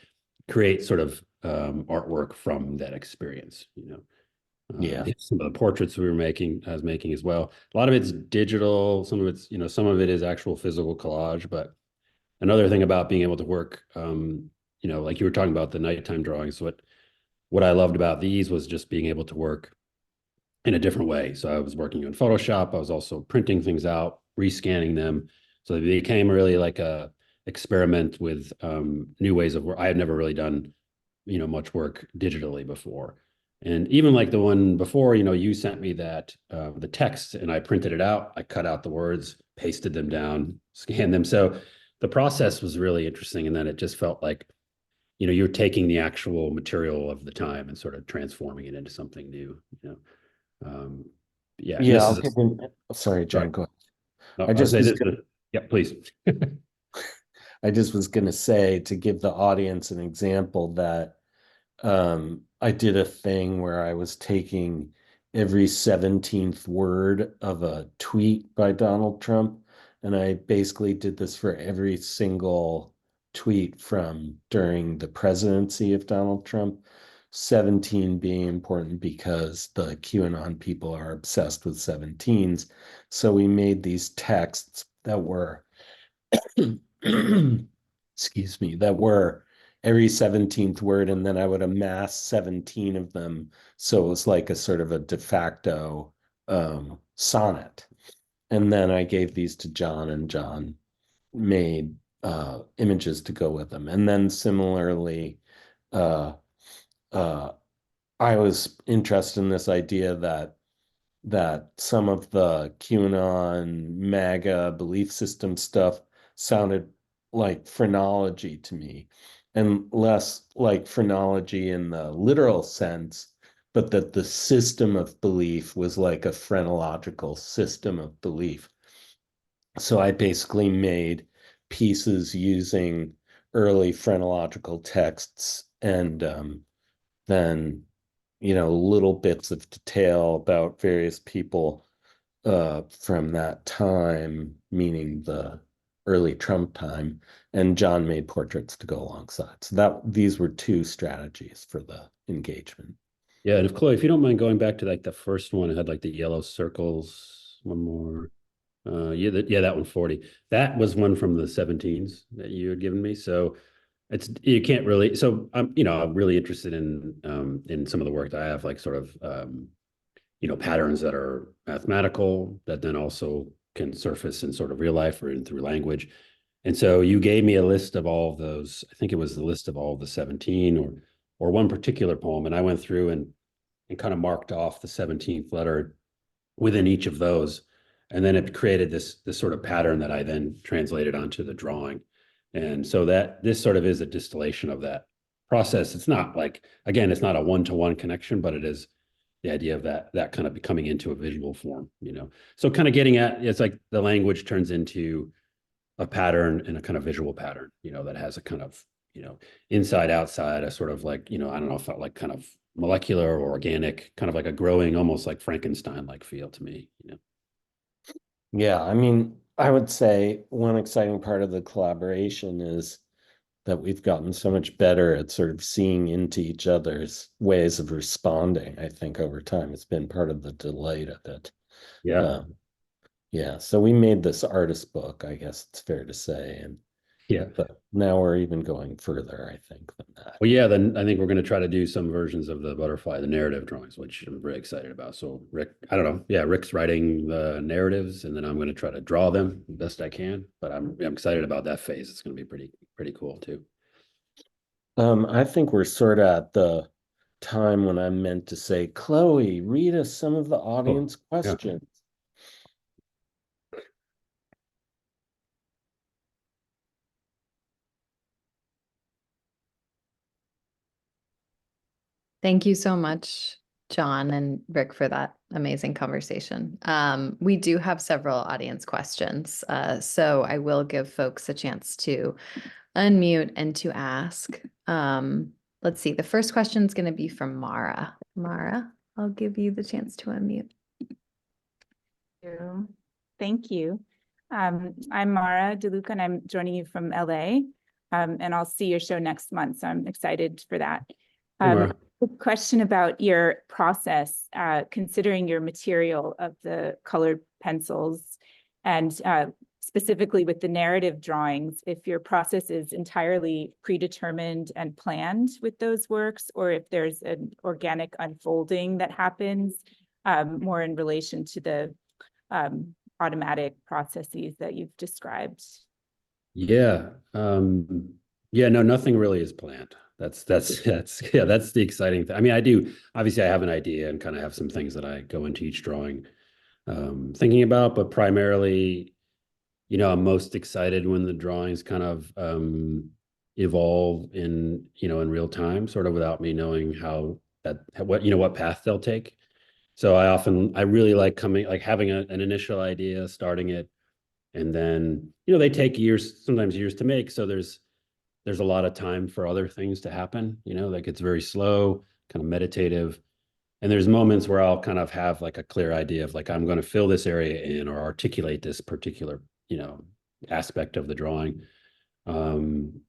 create sort of artwork from that experience, Yeah. Some of the portraits I was making as well. A lot of it's digital, some of it is actual physical collage. But another thing about being able to work, like you were talking about the nighttime drawings, what I loved about these was just being able to work in a different way. So I was working in Photoshop. I was also printing things out, rescanning them. So it became really like a experiment with new ways of work. I had never really done, much work digitally before. And even like the one before, you sent me that the text, and I printed it out. I cut out the words, pasted them down, scanned them. So the process was really interesting. And then it just felt like, you're taking the actual material of the time and sort of transforming it into something new. Yeah. Yeah, I'll give him, sorry, John, Sorry. go ahead. No, I just was yeah, please. I just was going to say, to give the audience an example, that I did a thing where I was taking every 17th word of a tweet by Donald Trump, and I basically did this for every single tweet from during the presidency of Donald Trump. 17 being important because the QAnon people are obsessed with 17s. So we made these texts that were excuse me, that were every 17th word, and then I would amass 17 of them. So it was like a sort of a de facto sonnet. And then I gave these to John, and John made images to go with them. And then similarly, uh, uh, I was interested in this idea that some of the QAnon, MAGA belief system stuff sounded like phrenology to me, and less like phrenology in the literal sense, but that the system of belief was like a phrenological system of belief. So I basically made pieces using early phrenological texts, and then little bits of detail about various people from that time, meaning the early Trump time, and John made portraits to go alongside. So these were two strategies for the engagement. Yeah, and Chloe, if you don't mind going back to like the first one, it had like the yellow circles, one more. That one 40. That was one from the 17s that you had given me. So you can't really, so I'm really interested in some of the work that I have, like sort of patterns that are mathematical that then also can surface in sort of real life or in through language. And so you gave me a list of all of those. I think it was the list of all of the 17 or one particular poem. And I went through and kind of marked off the 17th letter within each of those. And then it created this sort of pattern that I then translated onto the drawing. And so that this sort of is a distillation of that process. It's not like, again, it's not a one-to-one connection, but it is the idea of that kind of becoming into a visual form, So kind of getting at, it's like the language turns into a pattern and a kind of visual pattern, that has a kind of, inside outside, a sort of like, I don't know, if felt like kind of molecular or organic, kind of like a growing, almost like Frankenstein-like feel to me, Yeah, I mean, I would say one exciting part of the collaboration is that we've gotten so much better at sort of seeing into each other's ways of responding. I think over time, it's been part of the delight of it. Yeah. Yeah, so we made this artist book, I guess it's fair to say, but now we're even going further, I think, than that. Well, yeah, then I think we're going to try to do some versions of the butterfly, the narrative drawings, which I'm very excited about. So Rick, I don't know. Yeah, Rick's writing the narratives and then I'm going to try to draw them the best I can. But I'm excited about that phase. It's going to be pretty cool too. I think we're sort of at the time when I'm meant to say, Chloe, read us some of the audience questions. Thank you so much, John and Rick, for that amazing conversation. We do have several audience questions, so I will give folks a chance to unmute and to ask. Let's see, the first question is going to be from Mara. Mara, I'll give you the chance to unmute. Thank you. I'm Mara DeLuca, and I'm joining you from LA, and I'll see your show next month, so I'm excited for that. A question about your process, considering your material of the colored pencils and specifically with the narrative drawings, if your process is entirely predetermined and planned with those works, or if there's an organic unfolding that happens more in relation to the automatic processes that you've described. Yeah. Yeah, no, nothing really is planned. That's the exciting thing. I mean, obviously I have an idea and kind of have some things that I go into each drawing thinking about, but primarily, I'm most excited when the drawings kind of evolve in real time, sort of without me knowing what path they'll take. So I really like having an initial idea, starting it, and then, they take sometimes years to make. So there's a lot of time for other things to happen, like it's very slow, kind of meditative. And there's moments where I'll kind of have like a clear idea of like, I'm going to fill this area in or articulate this particular, aspect of the drawing. And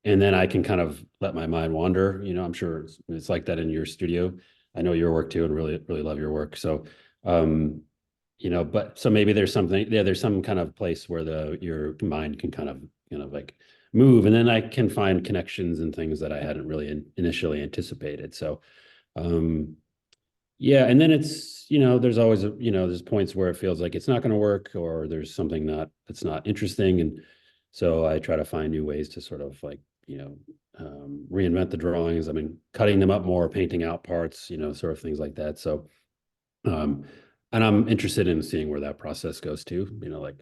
then I can kind of let my mind wander, I'm sure it's like that in your studio. I know your work too, and really, really love your work. So, but so maybe there's some kind of place where your mind can kind of, like move, and then I can find connections and things that I hadn't really initially anticipated. So, yeah, and then it's, there's always, there's points where it feels like it's not going to work, or there's something that's not interesting. And so I try to find new ways to sort of like, reinvent the drawings. I mean, cutting them up more, painting out parts, sort of things like that. So, and I'm interested in seeing where that process goes too. Like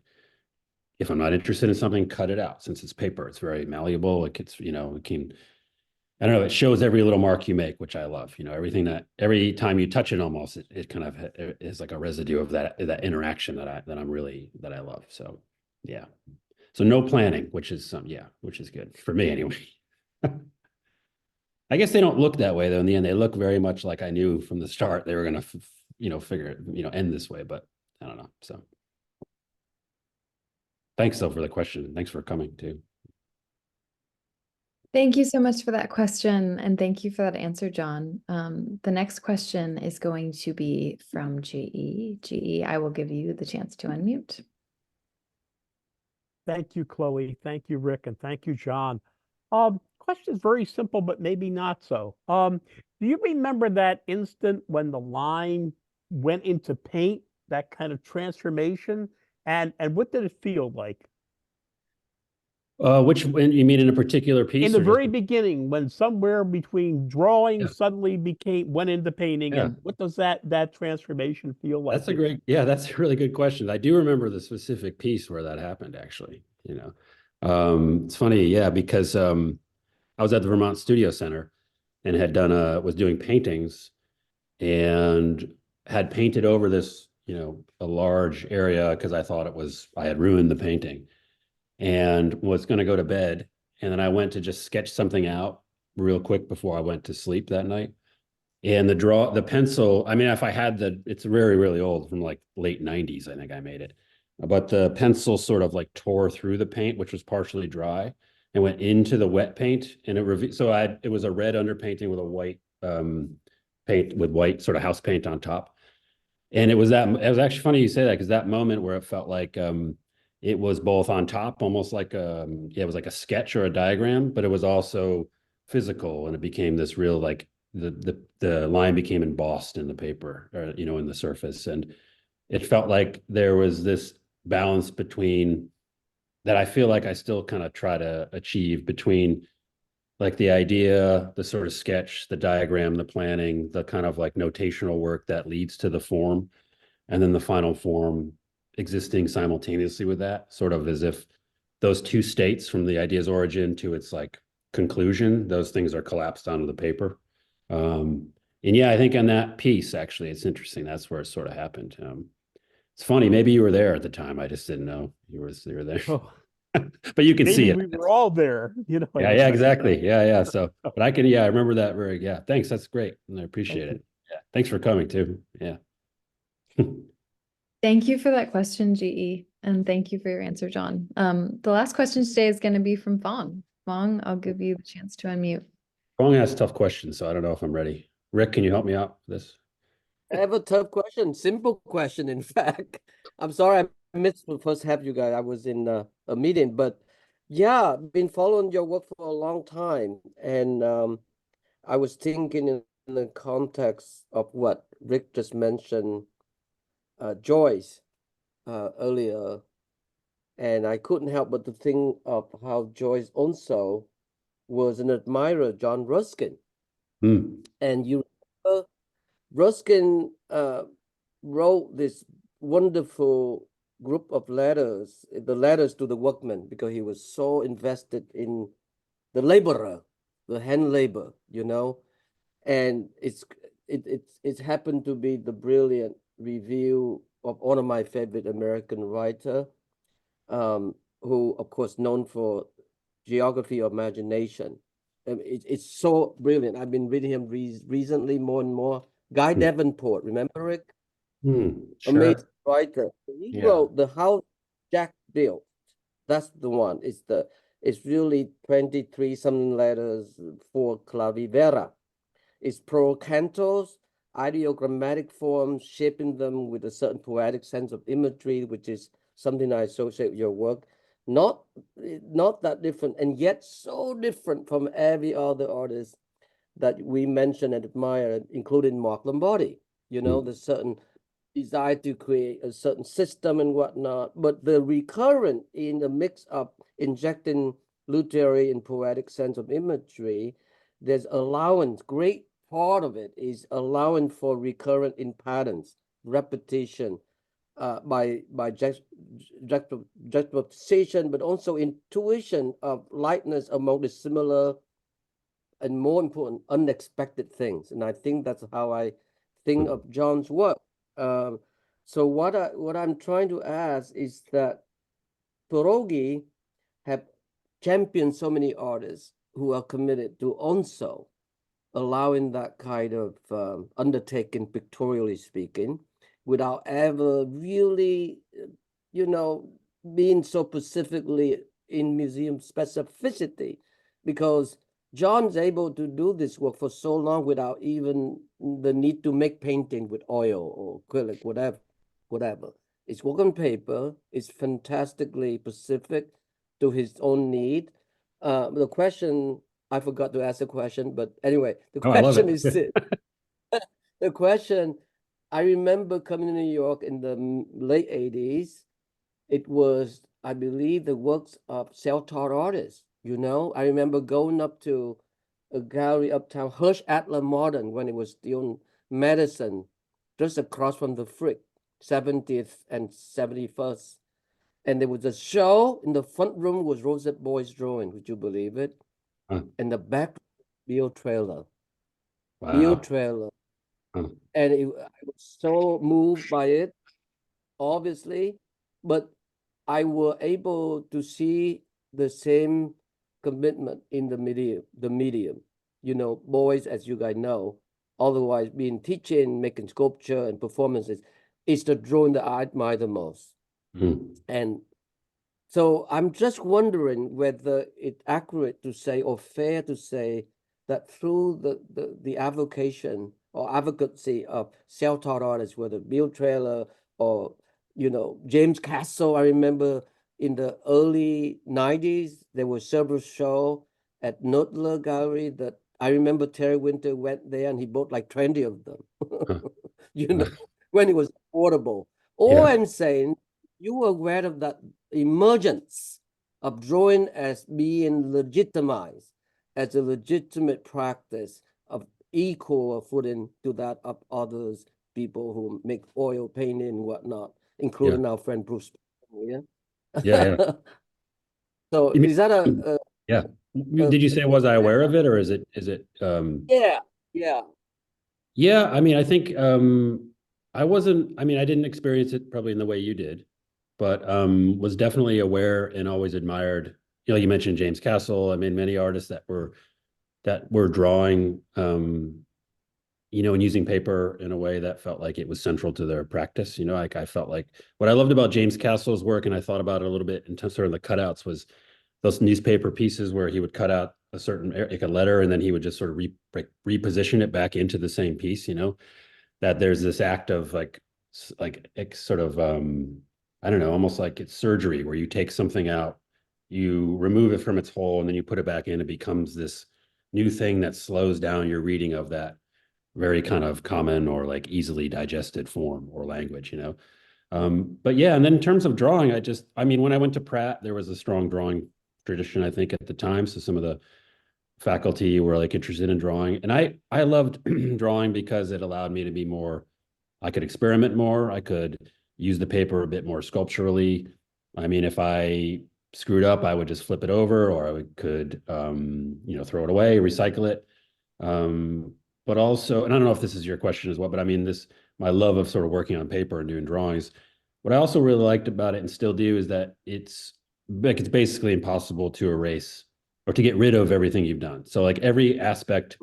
if I'm not interested in something, cut it out. Since it's paper, it's very malleable. It gets, it can, I don't know, it shows every little mark you make, which I love. Every time you touch it, almost it kind of is like a residue of that interaction that I love. So yeah. So no planning, which is good for me anyway. I guess they don't look that way though. In the end, they look very much like I knew from the start they were going to, figure it, end this way, but I don't know. So thanks though for the question. Thanks for coming too. Thank you so much for that question, and thank you for that answer, John. The next question is going to be from GE. GE, I will give you the chance to unmute. Thank you, Chloe. Thank you, Rick, and thank you, John. Question is very simple, but maybe not so. Do you remember that instant when the line went into paint, that kind of transformation? And what did it feel like? Which you mean in a particular piece? In the very beginning, when somewhere between drawing suddenly went into painting, and what does that transformation feel like? That's a really good question. I do remember the specific piece where that happened, actually. It's funny, because I was at the Vermont Studio Center and was doing paintings, and had painted over this, a large area because I thought I had ruined the painting and was going to go to bed. And then I went to just sketch something out real quick before I went to sleep that night. And the pencil, I mean, if I had it's very, really old from like late 90s, I think I made it. But the pencil sort of like tore through the paint, which was partially dry, and went into the wet paint. And it was a red underpainting with a white paint with white sort of house paint on top. And it was actually funny you say that, because that moment where it felt like it was both on top, almost like it was like a sketch or a diagram, but it was also physical, and it became this real, like the line became embossed in the paper, or in the surface, and it felt like there was this balance between that I feel like I still kind of try to achieve, between like the idea, the sort of sketch, the diagram, the planning, the kind of like notational work that leads to the form, and then the final form existing simultaneously with that, sort of as if those two states, from the idea's origin to its like conclusion, those things are collapsed onto the paper. And yeah, I think on that piece, actually, it's interesting. That's where it sort of happened. It's funny. Maybe you were there at the time. I just didn't know you were there. Oh, But you can see maybe it. we were all there, Yeah, exactly. Yeah. So, but I remember that thanks. That's great. And I appreciate it. Yeah. Thanks for coming too. Yeah. Thank you for that question, GE, and thank you for your answer, John. The last question today is going to be from Fong. Fong, I'll give you the chance to unmute. Fong asked tough questions, so I don't know if I'm ready. Rick, can you help me out with this? I have a tough question, simple question, in fact. I'm sorry I missed the first half, you guys. I was in a meeting, but yeah, been following your work for a long time. And I was thinking in the context of what Rick just mentioned, Joyce earlier. And I couldn't help but to think of how Joyce also was an admirer of John Ruskin. And you remember Ruskin wrote this wonderful group of letters, the letters to the workmen, because he was so invested in the laborer, the hand labor, and it's happened to be the brilliant review of one of my favorite American writer, who of course known for Geography of Imagination. It's so brilliant. I've been reading him recently more and more. Guy Davenport, remember Rick? Sure. Amazing writer. He wrote The House Jack Built. That's the one. It's really 23 something letters for Clavivera. It's pro cantos, ideogrammatic forms, shaping them with a certain poetic sense of imagery, which is something I associate with your work. Not that different, and yet so different from every other artist that we mention and admire, including Mark Lombardi. The certain desire to create a certain system and whatnot, but the recurrent in the mix of injecting literary and poetic sense of imagery, there's allowance. Great part of it is allowing for recurrent in patterns, repetition, by juxtaposition, but also intuition of likeness among the similar and, more important, unexpected things. And I think that's how I think of John's work. So what I'm trying to ask is that Pierogi have championed so many artists who are committed to also allowing that kind of undertaking, pictorially speaking, without ever really, being so specifically in museum specificity, because John's able to do this work for so long without even the need to make painting with oil or acrylic, whatever. It's work on paper. It's fantastically specific to his own need. The question, I forgot to ask the question, but anyway, the question is this. The question, I remember coming to New York in the late 80s. It was, I believe, the works of self-taught artists. I remember going up to a gallery uptown, Hirsch Adler Modern, when it was still in Madison, just across from the Frick, 70th and 71st. And there was a show. In the front room was Rosette Boy's drawing. Would you believe it? And the back, Bill Trailer. Wow. Bill Trailer. Huh. And I was so moved by it, obviously, but I were able to see the same commitment in the medium. You know, boys, as you guys know, otherwise being teaching, making sculpture and performances, is the drawing that I admire the most. And so I'm just wondering whether it's accurate to say or fair to say that through the avocation or advocacy of self-taught artists, whether Bill Trailer or, you know, James Castle, I remember in the early 90s, there was several shows at Notler Gallery that I remember Terry Winter went there and he bought like 20 of them, you know, when it was affordable. All I'm saying, you were aware of that emergence of drawing as being legitimized as a legitimate practice of equal footing to that of others, people who make oil painting and whatnot, including our friend Bruce. Yeah. So You mean- is that a Yeah. Did you say, was I aware of it, or is it yeah. Yeah, I mean, I think I mean, I didn't experience it probably in the way you did, but was definitely aware and always admired. You know, you mentioned James Castle. I mean, many artists that were drawing, you know, and using paper in a way that felt like it was central to their practice. You know, like I felt like what I loved about James Castle's work, and I thought about it a little bit in terms of the cutouts, was those newspaper pieces where he would cut out a certain, like a letter, and then he would just sort of reposition it back into the same piece, you know, that there's this act of like sort of, I don't know, almost like it's surgery where you take something out, you remove it from its hole, and then you put it back in, it becomes this new thing that slows down your reading of that very kind of common or like easily digested form or language, you know. But yeah, and then in terms of drawing, I mean, when I went to Pratt, there was a strong drawing tradition, I think, at the time. So some of the faculty were like interested in drawing, and I loved drawing because it allowed me to be more, I could experiment more, I could use the paper a bit more sculpturally. I mean, if I screwed up, I would just flip it over, or I could you know, throw it away, recycle it. But also, and I don't know if this is your question as well, but I mean, my love of sort of working on paper and doing drawings, what I also really liked about it and still do is that it's basically impossible to erase or to get rid of everything you've done. So like every aspect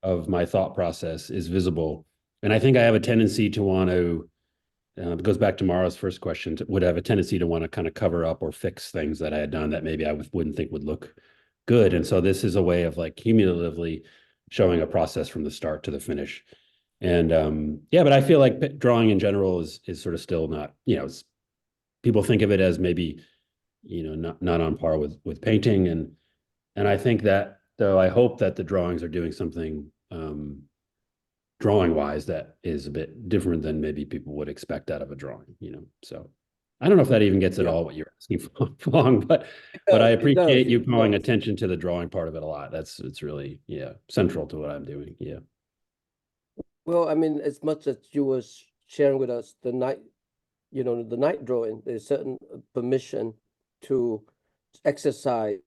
of my thought process is visible. And I think I have a tendency to want to, it goes back to Mara's first question, would have a tendency to want to kind of cover up or fix things that I had done that maybe I wouldn't think would look good. And so this is a way of like cumulatively showing a process from the start to the finish. And yeah, but I feel like drawing in general is sort of still not, you know, people think of it as maybe, you know, not on par with painting. And I think that, though, I hope that the drawings are doing something drawing wise that is a bit different than maybe people would expect out of a drawing, you know. So I don't know if that even gets at all what you're asking for, Fong, but I appreciate you calling attention to the drawing part of it a lot. It's really, yeah, central to what I'm doing. Yeah. Well, I mean, as much as you were sharing with us the night, you know, the night drawing, there's certain permission to exercise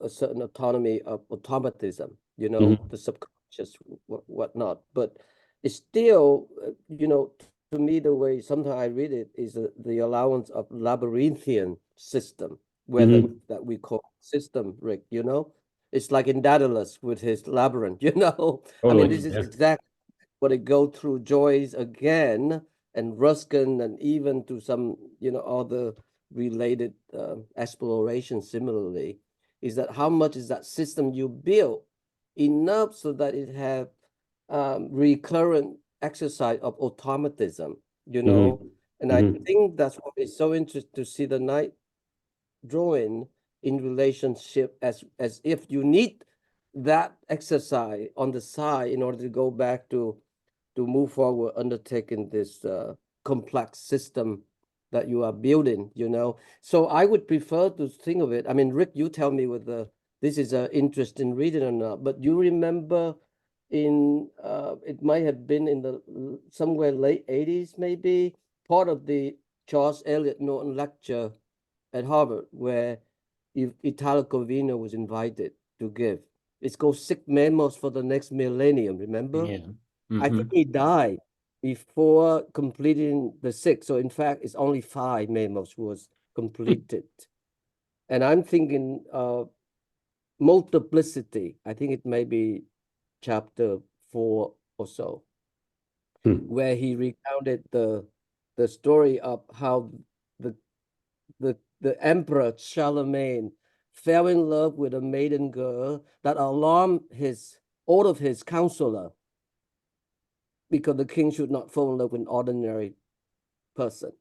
a certain autonomy of automatism, you know, the subconscious, whatnot. But it's still, you know, to me, the way sometimes I read it is the allowance of labyrinthian system, whether that we call system, Rick, you know, it's like in Daedalus with his labyrinth, you know. Totally, I mean, this is exactly what it go through Joyce again, and Ruskin, and even to some, you know, other related exploration similarly, is that how much is that system you build enough so that it have recurrent exercise of automatism, you know. And I think that's what is so interesting to see the night drawing in relationship as if you need that exercise on the side in order to go back to move forward, undertaking this complex system that you are building, you know. So I would prefer to think of it. I mean, Rick, you tell me whether this is an interesting reading or not, but you remember in, it might have been in the somewhere late 80s, maybe, part of the Charles Eliot Norton lecture at Harvard, where Italo Calvino was invited to give. It's called Sic Memos for the Next Millennium, remember? Yeah. I think he died before completing the 6. So in fact, it's only 5 memos was completed. And I'm thinking multiplicity. I think it may be chapter 4 or so, where he recounted the story of how the emperor Charlemagne fell in love with a maiden girl that alarmed all of his counselor, because the king should not fall in love with an ordinary person.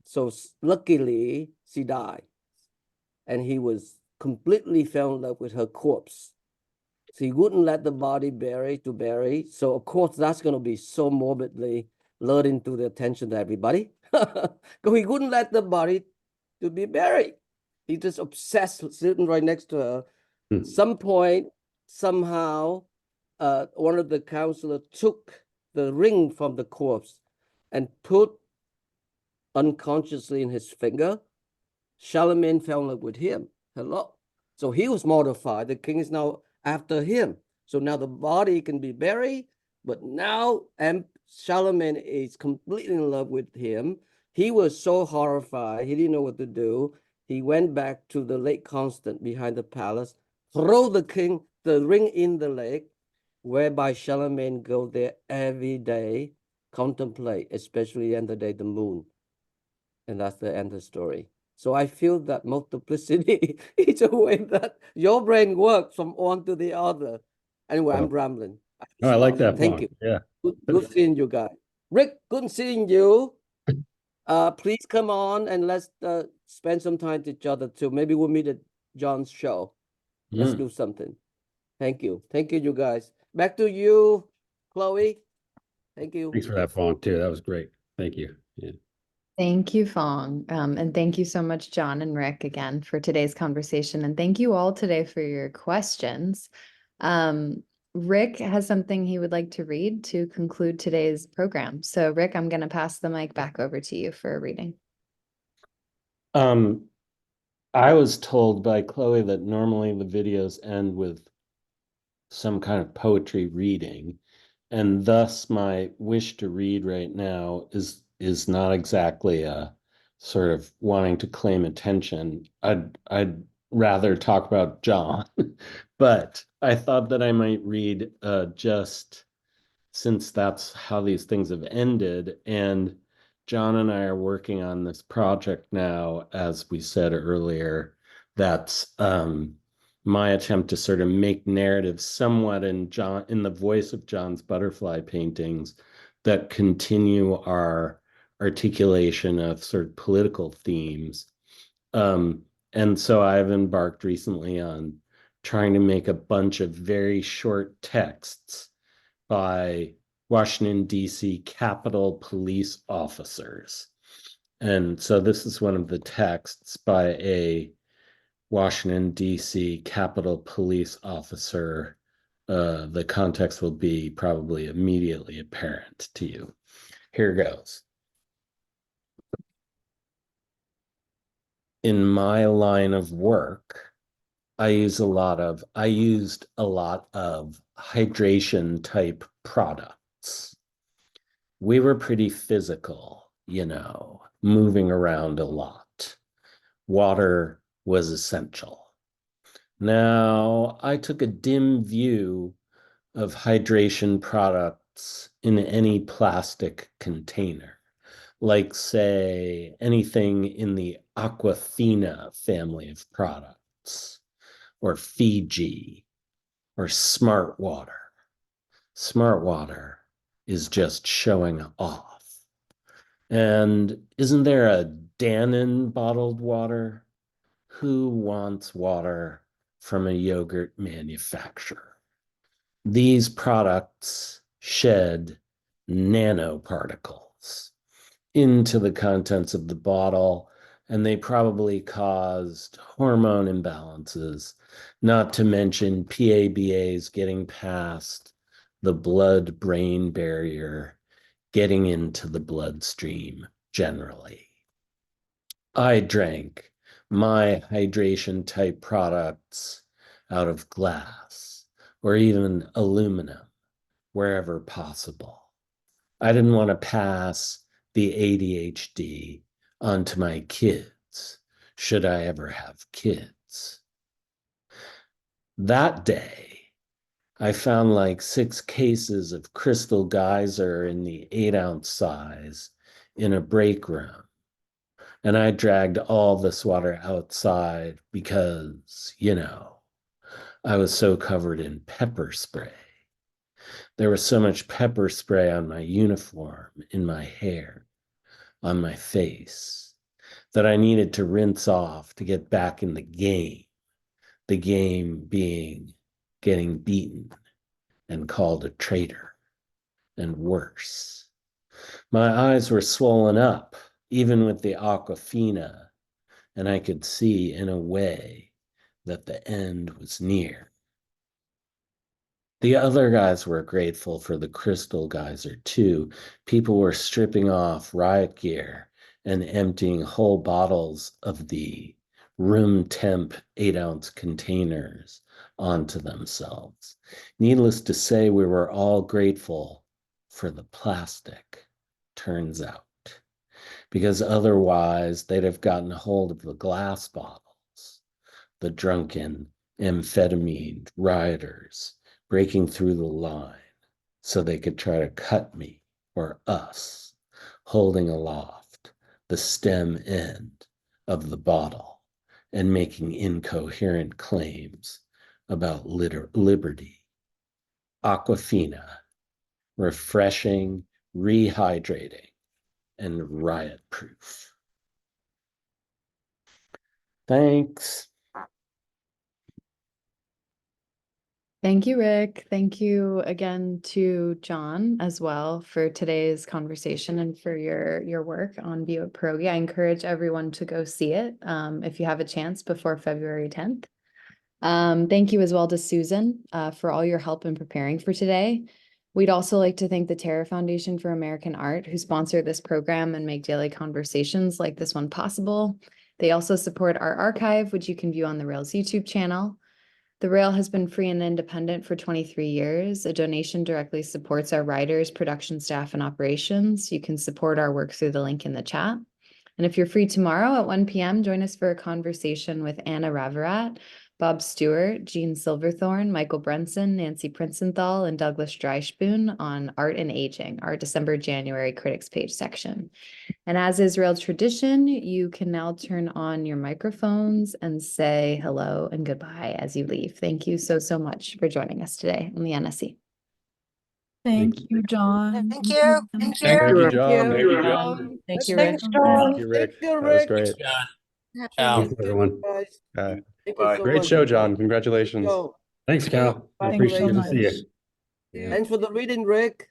So luckily she died, and he was completely fell in love with her corpse. So he wouldn't let the body bury. So of course that's going to be so morbidly luring to the attention to everybody. Because he wouldn't let the body to be buried. He just obsessed sitting right next to her. Some point, somehow, one of the counselors took the ring from the corpse and put unconsciously in his finger. Charlemagne fell in love with him. Hello. So he was mortified. The king is now after him. So now the body can be buried, but now Charlemagne is completely in love with him. He was so horrified. He didn't know what to do. He went back to the Lake Constant behind the palace, throw the ring in the lake, whereby Charlemagne go there every day, contemplate, especially in the day the moon. And that's the end of the story. So I feel that multiplicity is a way that your brain works from one to the other. Anyway, I'm rambling. I like that. Thank you. Yeah. Good seeing you guys. Rick, good seeing you. Please come on and let's spend some time with each other too. Maybe we'll meet at John's show. Let's do something. Thank you. Thank you, you guys. Back to you, Chloe. Thank you. Thanks for that, Fong, too. That was great. Thank you. Yeah. Thank you, Fong. And thank you so much, John and Rick, again, for today's conversation. And thank you all today for your questions. Rick has something he would like to read to conclude today's program. So, Rick, I'm going to pass the mic back over to you for a reading. I was told by Chloe that normally the videos end with some kind of poetry reading, and thus my wish to read right now is not exactly a sort of wanting to claim attention. I'd rather talk about John, but I thought that I might read just since that's how these things have ended. And John and I are working on this project now, as we said earlier, that's my attempt to sort of make narratives somewhat in the voice of John's butterfly paintings that continue our articulation of sort of political themes. And so I've embarked recently on trying to make a bunch of very short texts by Washington, D.C. Capitol Police officers. And so this is one of the texts by a Washington, D.C. Capitol Police officer. The context will be probably immediately apparent to you. Here goes. In my line of work, I used a lot of hydration type products. We were pretty physical, moving around a lot. Water was essential. Now, I took a dim view of hydration products in any plastic container, like, say, anything in the Aquafina family of products, or Fiji, or Smart Water. Smart Water is just showing off. And isn't there a Dannon bottled water? Who wants water from a yogurt manufacturer? These products shed nanoparticles into the contents of the bottle, and they probably caused hormone imbalances, not to mention PABAs getting past the blood-brain barrier, getting into the bloodstream generally. I drank my hydration type products out of glass or even aluminum, wherever possible. I didn't want to pass the ADHD onto my kids, should I ever have kids. That day, I found like 6 cases of Crystal Geyser in the 8-ounce size in a break room. And I dragged all this water outside because, I was so covered in pepper spray. There was so much pepper spray on my uniform, in my hair, on my face, that I needed to rinse off to get back in the game. The game being getting beaten and called a traitor, and worse. My eyes were swollen up, even with the Aquafina, and I could see in a way that the end was near. The other guys were grateful for the Crystal Geyser too. People were stripping off riot gear and emptying whole bottles of the room temp 8-ounce containers onto themselves. Needless to say, we were all grateful for the plastic, turns out, because otherwise they'd have gotten a hold of the glass bottles, the drunken amphetamine rioters breaking through the line so they could try to cut me or us, holding aloft the stem end of the bottle and making incoherent claims about liberty. Aquafina, refreshing, rehydrating, and riot-proof. Thanks. Thank you, Rick. Thank you again to John as well for today's conversation and for your work on View at Pierogi. I encourage everyone to go see it if you have a chance before February 10th. Thank you as well to Susan for all your help in preparing for today. We'd also like to thank the Terra Foundation for American Art, who sponsor this program and make daily conversations like this one possible. They also support our archive, which you can view on the Rails YouTube channel. The Rail has been free and independent for 23 years. A donation directly supports our writers, production staff, and operations. You can support our work through the link in the chat. And if you're free tomorrow at 1 p.m., join us for a conversation with Anna Ravarat, Bob Stewart, Jean Silverthorne, Michael Brenson, Nancy Princenthal, and Douglas Dreispoon on Art and Aging, our December-January Critics Page section. And as is Rail tradition, you can now turn on your microphones and say hello and goodbye as you leave. Thank you so much for joining us today on the NSE. Thank you, John. Thank you. Thank you. Thank you, Rick. John. Thank you, Rick. John. Thank you, Rick. Thanks, John. Thank you, Rick. Thank you, That was Rick. great. Happy Thanks, Thanks, everyone. guys. Thank you so Great much. show, John. Congratulations. Yo, Thanks, Cal. I Thank appreciate you it. so Good to see much. you. Yeah. thanks for the reading, Rick.